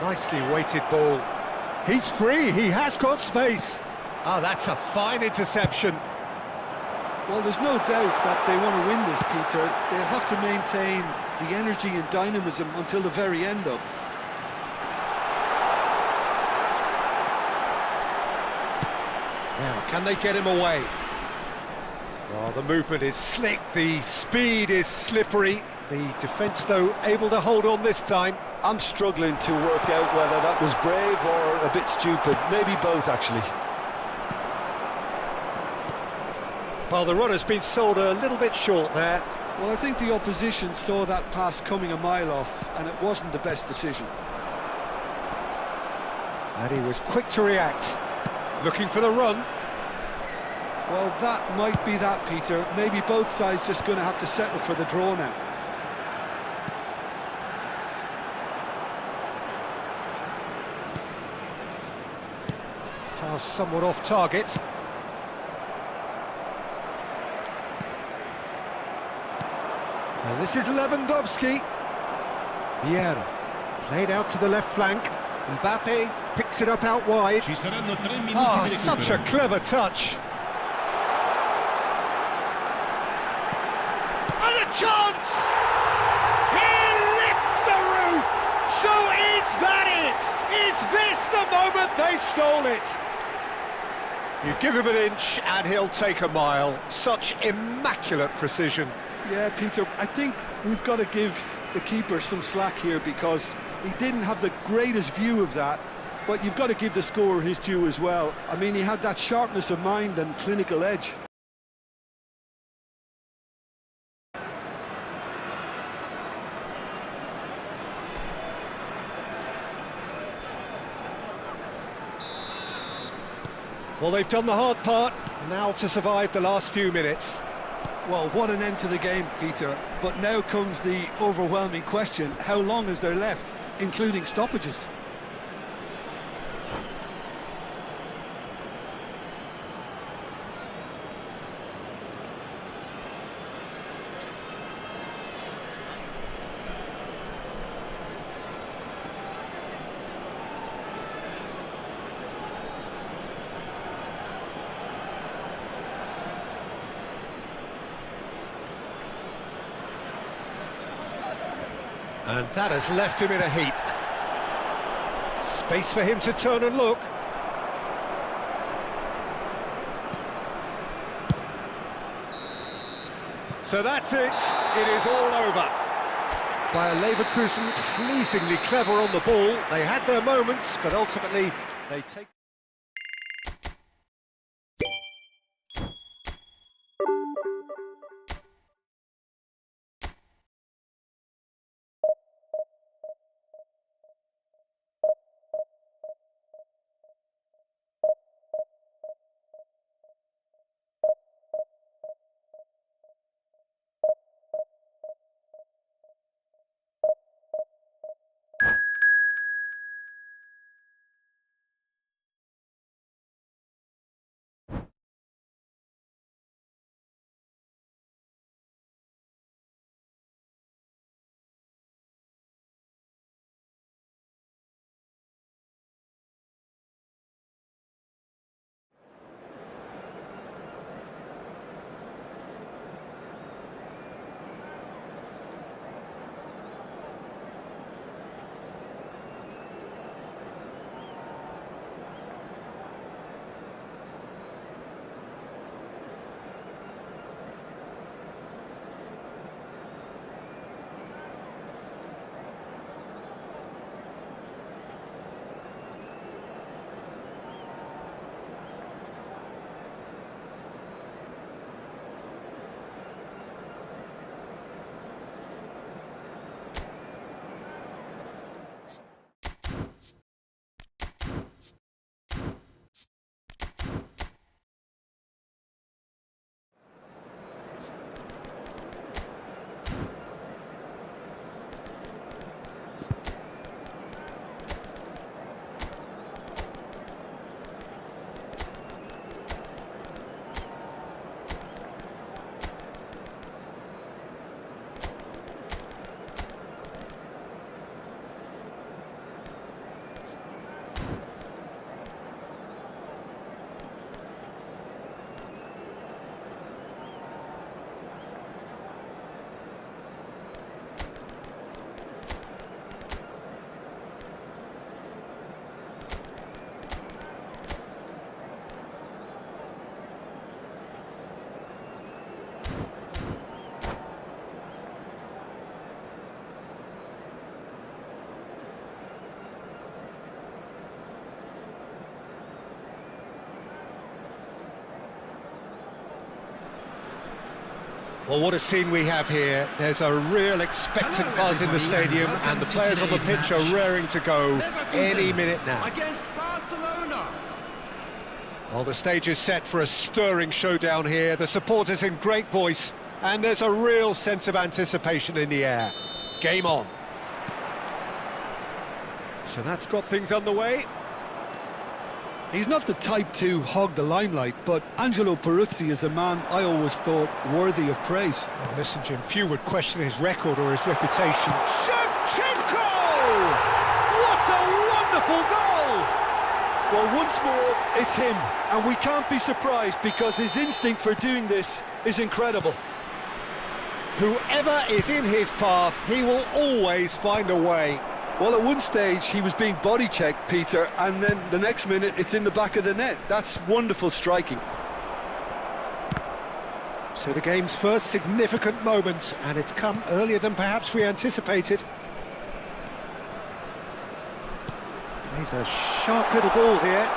Nicely weighted ball. He's free, he has got space. Oh, that's a fine interception. Well, there's no doubt that they want to win this, Peter. They'll have to maintain the energy and dynamism until the very end, though. Now, can they get him away? Well, the movement is slick, the speed is slippery. The defence, though, able to hold on this time. I'm struggling to work out whether that was brave or a bit stupid. Maybe both, actually. Well, the run has been sold a little bit short there. Well, I think the opposition saw that pass coming a mile off, and it wasn't the best decision. And he was quick to react. Looking for the run. Well, that might be that, Peter. Maybe both sides just going to have to settle for the draw now. Pass somewhat off target. And this is Lewandowski. Vieira played out to the left flank. Mbappe picks it up out wide. Ci saranno 3 minuti Ah, di such a recupero. clever touch. And a chance! He lifts the roof! So is that it? Is this the moment they stole it? You give him an inch and he'll take a mile. Such immaculate precision. Yeah, Peter, I think we've got to give the keeper some slack here because he didn't have the greatest view of that, but you've got to give the scorer his due as well. I mean, he had that sharpness of mind and clinical edge. Well, they've done the hard part, now to survive the last few minutes. Well, what an end to the game, Peter. But now comes the overwhelming question, how long is there left, including stoppages? And that has left him in a heap. Space for him to turn and look. So that's it. It is all over. Bayer Leverkusen pleasingly clever on the ball. They had their moments, but ultimately they take... Well, what a scene we have here. There's a real expectant buzz in the stadium, and the players on the pitch are raring to go any minute now. Against Barcelona. Well, the stage is set for a stirring showdown here. The supporters in great voice, and there's a real sense of anticipation in the air. Game on. So that's got things underway. He's not the type to hog the limelight, but Angelo Peruzzi is a man I always thought worthy of praise. Well, listen, Jim, few would question his record or his reputation. Shevchenko! What a wonderful goal! Well, once more, it's him, and we can't be surprised because his instinct for doing this is incredible. Whoever is in his path, he will always find a way. Well, at one stage, he was being body-checked, Peter, and then the next minute, it's in the back of the net. That's wonderful striking. So the game's first significant moment, and it's come earlier than perhaps we anticipated. He's a sharp little ball here.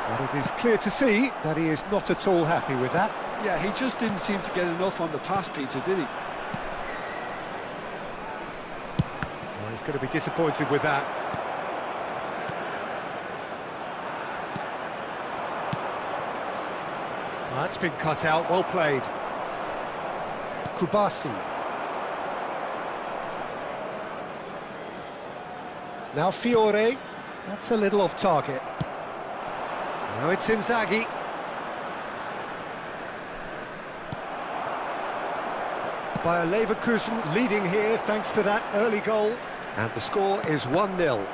But it is clear to see that he is not at all happy with that. Yeah, he just didn't seem to get enough on the pass, Peter, did he? Well, he's going to be disappointed with that. That's been cut out, well played. Kubasi. Now Fiore, that's a little off target. Now it's Inzaghi. Bayer Leverkusen leading here thanks to that early goal. And the score is 1-0.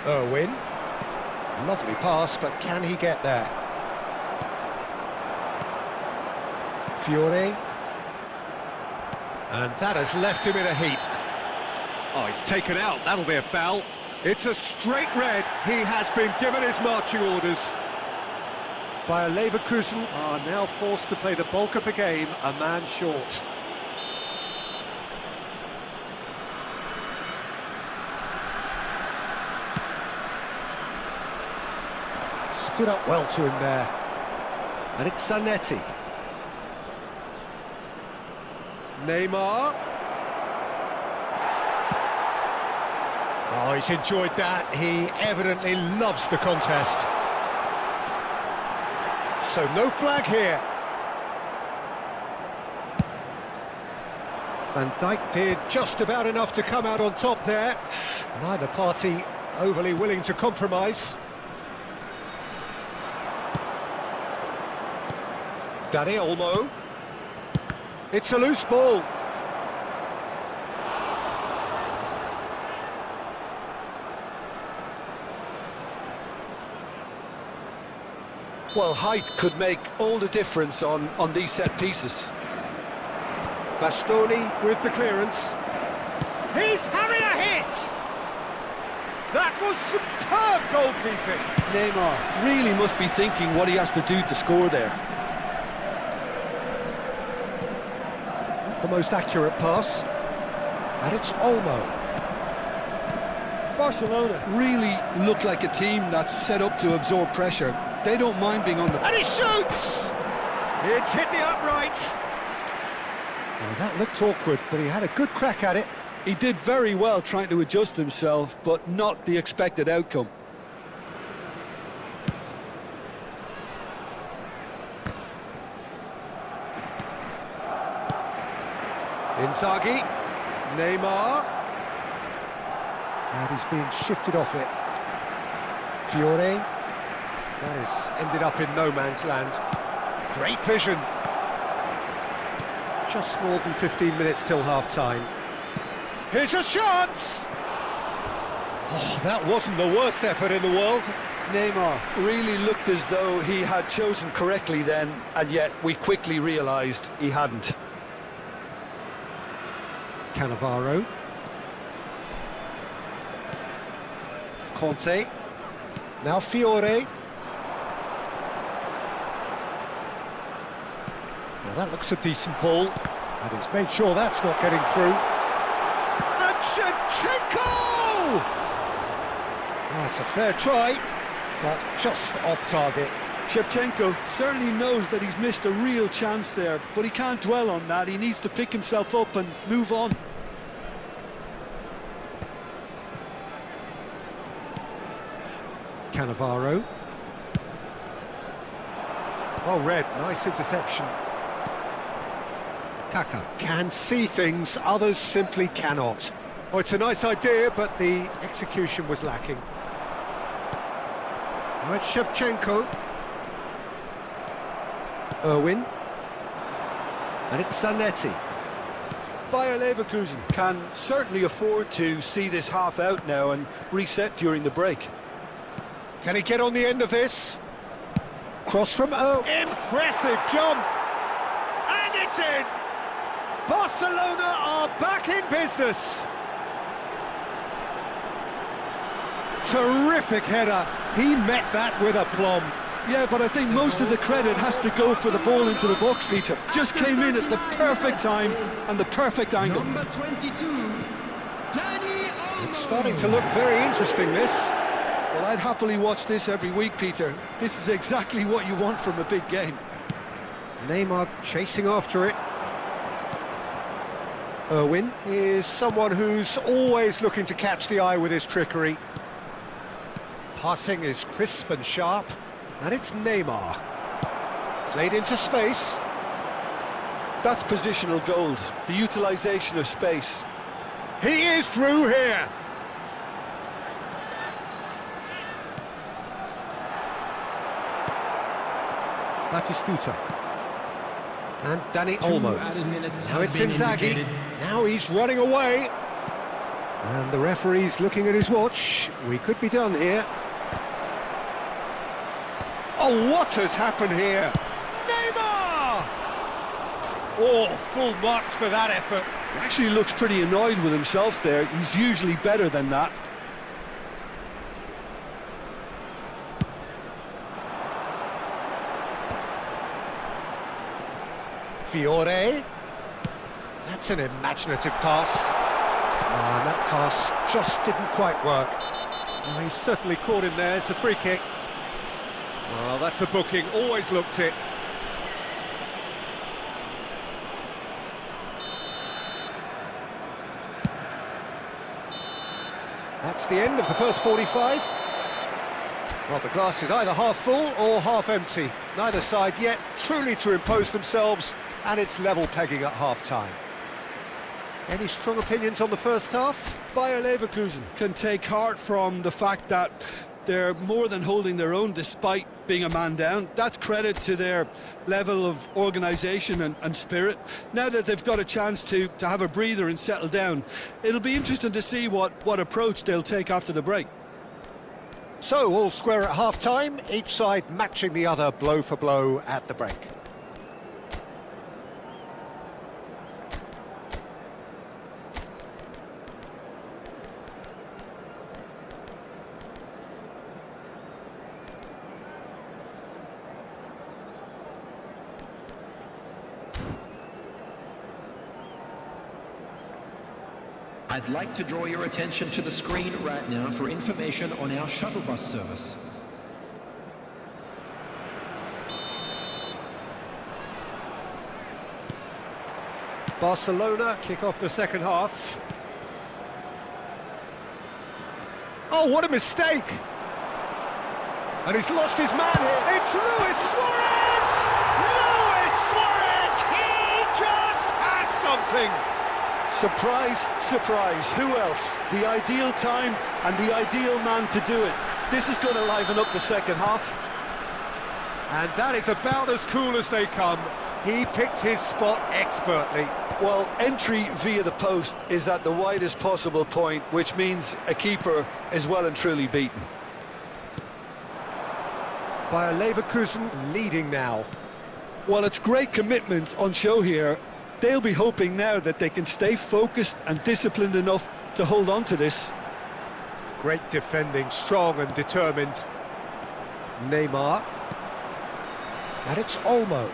Irwin. Lovely pass, but can he get there? Fiore. And that has left him in a heap. Oh, he's taken out. That'll be a foul. It's a straight red. He has been given his marching orders. Bayer Leverkusen are now forced to play the bulk of the game a man short. Stood up well to him there. And it's Zanetti. Neymar. Oh, he's enjoyed that. He evidently loves the contest. So no flag here. Van Dijk did just about enough to come out on top there. Neither party overly willing to compromise. Dani Olmo. It's a loose ball. Well, height could make all the difference on these set pieces. Bastoni with the clearance. He's having a hit! That was superb goalkeeping. Neymar really must be thinking what he has to do to score there. The most accurate pass. And it's Olmo. Barcelona really look like a team that's set up to absorb pressure. They don't mind being on the... And he shoots! It's hit the upright. Well, that looked awkward, but he had a good crack at it. He did very well trying to adjust himself, but not the expected outcome. Inzaghi. Neymar. And he's being shifted off it. Fiore. That has ended up in no man's land. Great vision. Just more than 15 minutes till half-time. Here's a chance! Oh, that wasn't the worst effort in the world. Neymar really looked as though he had chosen correctly then, and yet we quickly realised he hadn't. Cannavaro. Conte. Now Fiore. Now that looks a decent ball, and he's made sure that's not getting through. And Shevchenko! Oh, that's a fair try, but just off target. Shevchenko certainly knows that he's missed a real chance there, but he can't dwell on that. He needs to pick himself up and move on. Cannavaro. Well read, nice interception. Kaka can see things, others simply cannot. Oh, it's a nice idea, but the execution was lacking. Now it's Shevchenko. Irwin. And it's Zanetti. Bayer Leverkusen can certainly afford to see this half out now and reset during the break. Can he get on the end of this? Cross from impressive jump! And it's in! Barcelona are back in business! Terrific header. He met that with aplomb. Yeah, but I think most of the credit has to go for the ball into the box, Peter. Just came in at the perfect time and the perfect angle. Number 22, Danny Olmo. It's starting to look very interesting, this. Well, I'd happily watch this every week, Peter. This is exactly what you want from a big game. Neymar chasing after it. Irwin is someone who's always looking to catch the eye with his trickery. Passing is crisp and sharp, and it's Neymar. Played into space. That's positional gold, the utilisation of space. He is through here. Batistuta. And Danny Olmo. Now it's Inzaghi. Now he's running away. And the referee's looking at his watch. We could be done here. Oh, what has happened here? Neymar! Oh, full marks for that effort. He actually looks pretty annoyed with himself there. He's usually better than that. Fiore. That's an imaginative pass. And that pass just didn't quite work. Well, he certainly caught him there. It's a free kick. Well, that's a booking. Always looked it. That's the end of the first 45. Well, the glass is either half full or half empty. Neither side yet truly to impose themselves, and it's level pegging at half-time. Any strong opinions on the first half? Bayer Leverkusen can take heart from the fact that they're more than holding their own despite being a man down. That's credit to their level of organisation and spirit. Now that they've got a chance to have a breather and settle down, it'll be interesting to see what approach they'll take after the break. So, all square at half-time, each side matching the other blow for blow at the break. I'd like to draw your attention to the screen right now for information on our shuttle bus service. Barcelona kick off the second half. Oh, what a mistake! And he's lost his man here. It's Luis Suarez! Luis Suarez! He just has something! Surprise, surprise, who else? The ideal time and the ideal man to do it. This is going to liven up the second half. And that is about as cool as they come. He picked his spot expertly. Well, entry via the post is at the widest possible point, which means a keeper is well and truly beaten. Bayer Leverkusen leading now. Well, it's great commitment on show here. They'll be hoping now that they can stay focused and disciplined enough to hold on to this. Great defending, strong and determined. Neymar. And it's Olmo.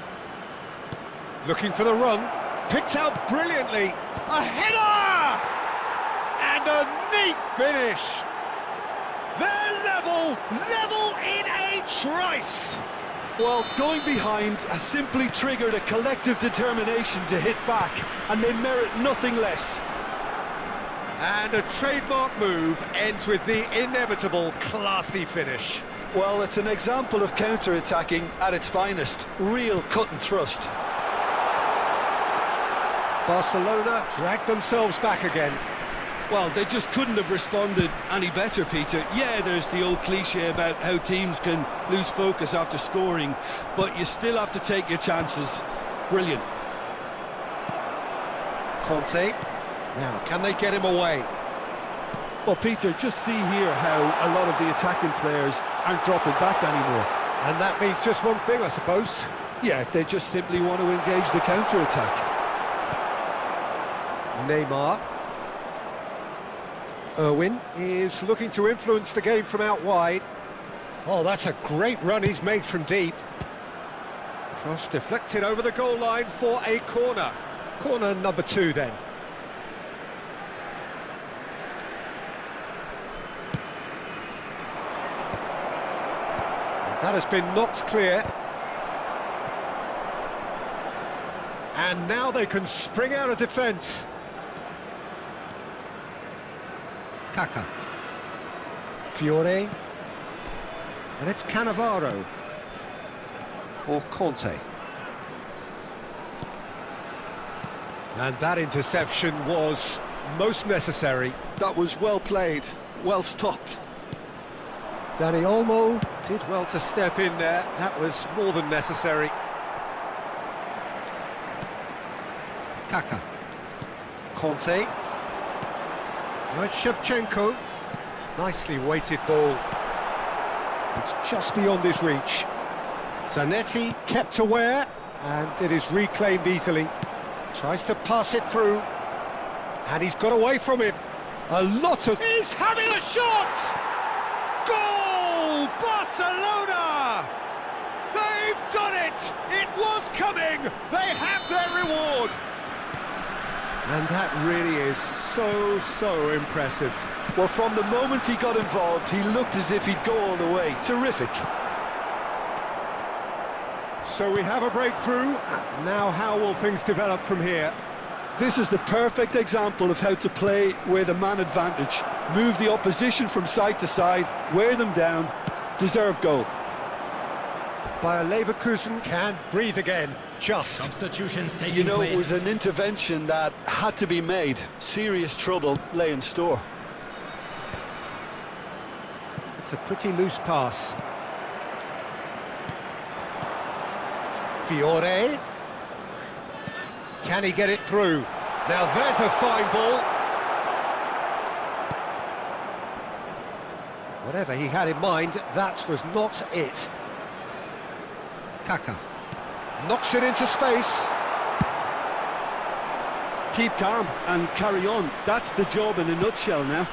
Looking for the run. Picked out brilliantly. A header! And a neat finish. They're level in a trice. Well, going behind has simply triggered a collective determination to hit back, and they merit nothing less. And a trademark move ends with the inevitable classy finish. Well, it's an example of counter-attacking at its finest. Real cut and thrust. Barcelona dragged themselves back again. Well, they just couldn't have responded any better, Peter. Yeah, there's the old cliche about how teams can lose focus after scoring, but you still have to take your chances. Brilliant. Conte. Now, can they get him away? Well, Peter, just see here how a lot of the attacking players aren't dropping back anymore. And that means just one thing, I suppose. Yeah, they just simply want to engage the counter-attack. Neymar. Irwin is looking to influence the game from out wide. Oh, that's a great run he's made from deep. Cross deflected over the goal line for a corner. Corner number 2 then. That has been knocked clear. And now they can spring out of defence. Kaka. Fiore. And it's Cannavaro for Conte. And that interception was most necessary. That was well played, well stopped. Dani Olmo did well to step in there. That was more than necessary. Kaka. Conte. Right, Shevchenko. Nicely weighted ball. It's just beyond his reach. Zanetti kept aware, and it is reclaimed easily. Tries to pass it through, and he's got away from him. A lot of... He's having a shot! Goal! Barcelona! They've done it! It was coming! They have their reward! And that really is so impressive. Well, from the moment he got involved, he looked as if he'd go all the way. Terrific. So we have a breakthrough. Now how will things develop from here? This is the perfect example of how to play with a man advantage. Move the opposition from side to side, wear them down, deserve goal. Bayer Leverkusen can breathe again, just. Substitutions taking You know, place. it was an intervention that had to be made. Serious trouble lay in store. It's a pretty loose pass. Fiore. Can he get it through? Now there's a fine ball. Whatever he had in mind, that was not it. Kaka knocks it into space. Keep calm and carry on. That's the job in a nutshell now.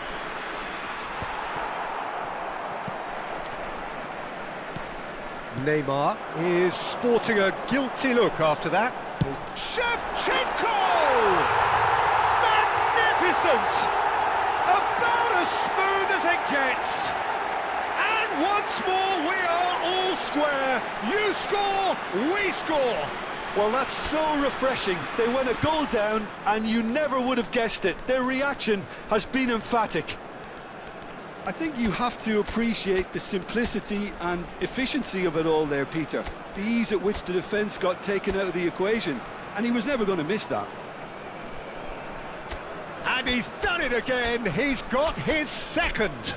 Neymar is sporting a guilty look after that. Shevchenko! Magnificent! About as smooth as it gets. And once more we are all square. You score, we score. Well, that's so refreshing. They went a goal down and you never would have guessed it. Their reaction has been emphatic. I think you have to appreciate the simplicity and efficiency of it all there, Peter. The ease at which the defence got taken out of the equation, and he was never going to miss that. And he's done it again. He's got his second.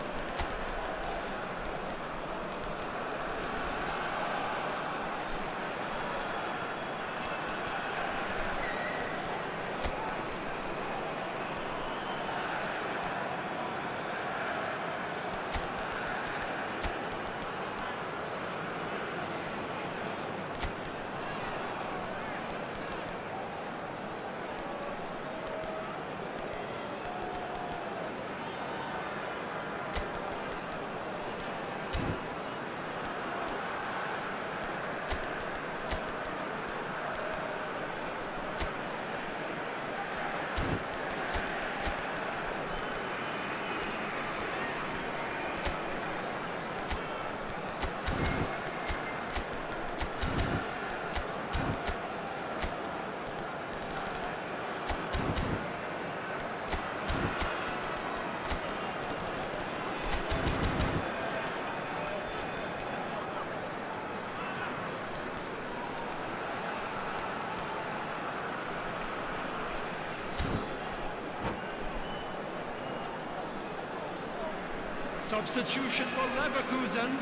Substitution for Leverkusen.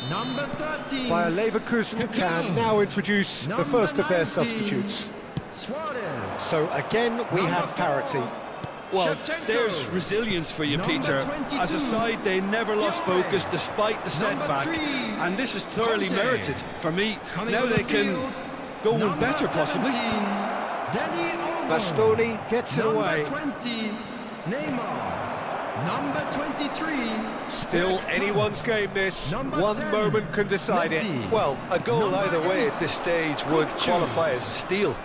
Number 13. Bayer Leverkusen can now introduce the first of their 19. substitutes. Suarez. So again, we have parity. Well, Shevchenko. there's resilience for you, Number Peter. 22. As a side, they never lost Juve. focus despite the setback. 3. And this is thoroughly Conte. merited for me. Coming Now on the they can field, go number better, possibly. 17, Dani Olmo. Bastoni gets it away. Number 20, Neymar. Number 23. Still Beckham. anyone's game, this. Number One 10, moment can decide it. Messi. Well, a goal Number either way 8, at this stage would Cucci. qualify as a steal.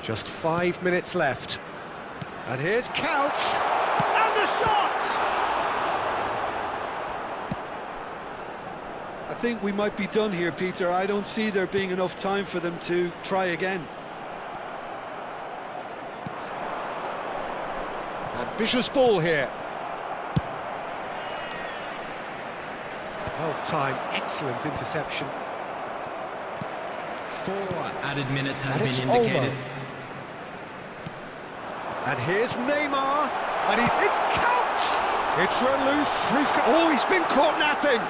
Just 5 minutes left. And here's Couch. And the shot! I think we might be done here, Peter. I don't see there being enough time for them to try again. Ambitious ball here. Well timed, excellent interception. 4 added minutes has And it's been indicated. Olmo. And here's Neymar. And it's Couch! It's run loose. Oh, he's been caught napping.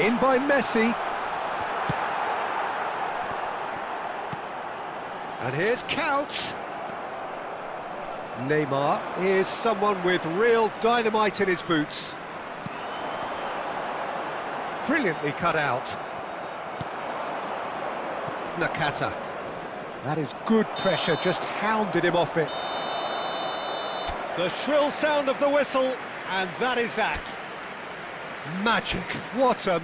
In by Messi. And here's Couch. Neymar is someone with real dynamite in his boots. Brilliantly cut out. Nakata. That is good pressure, just hounded him off it. The shrill sound of the whistle, and that is that. Magic. What a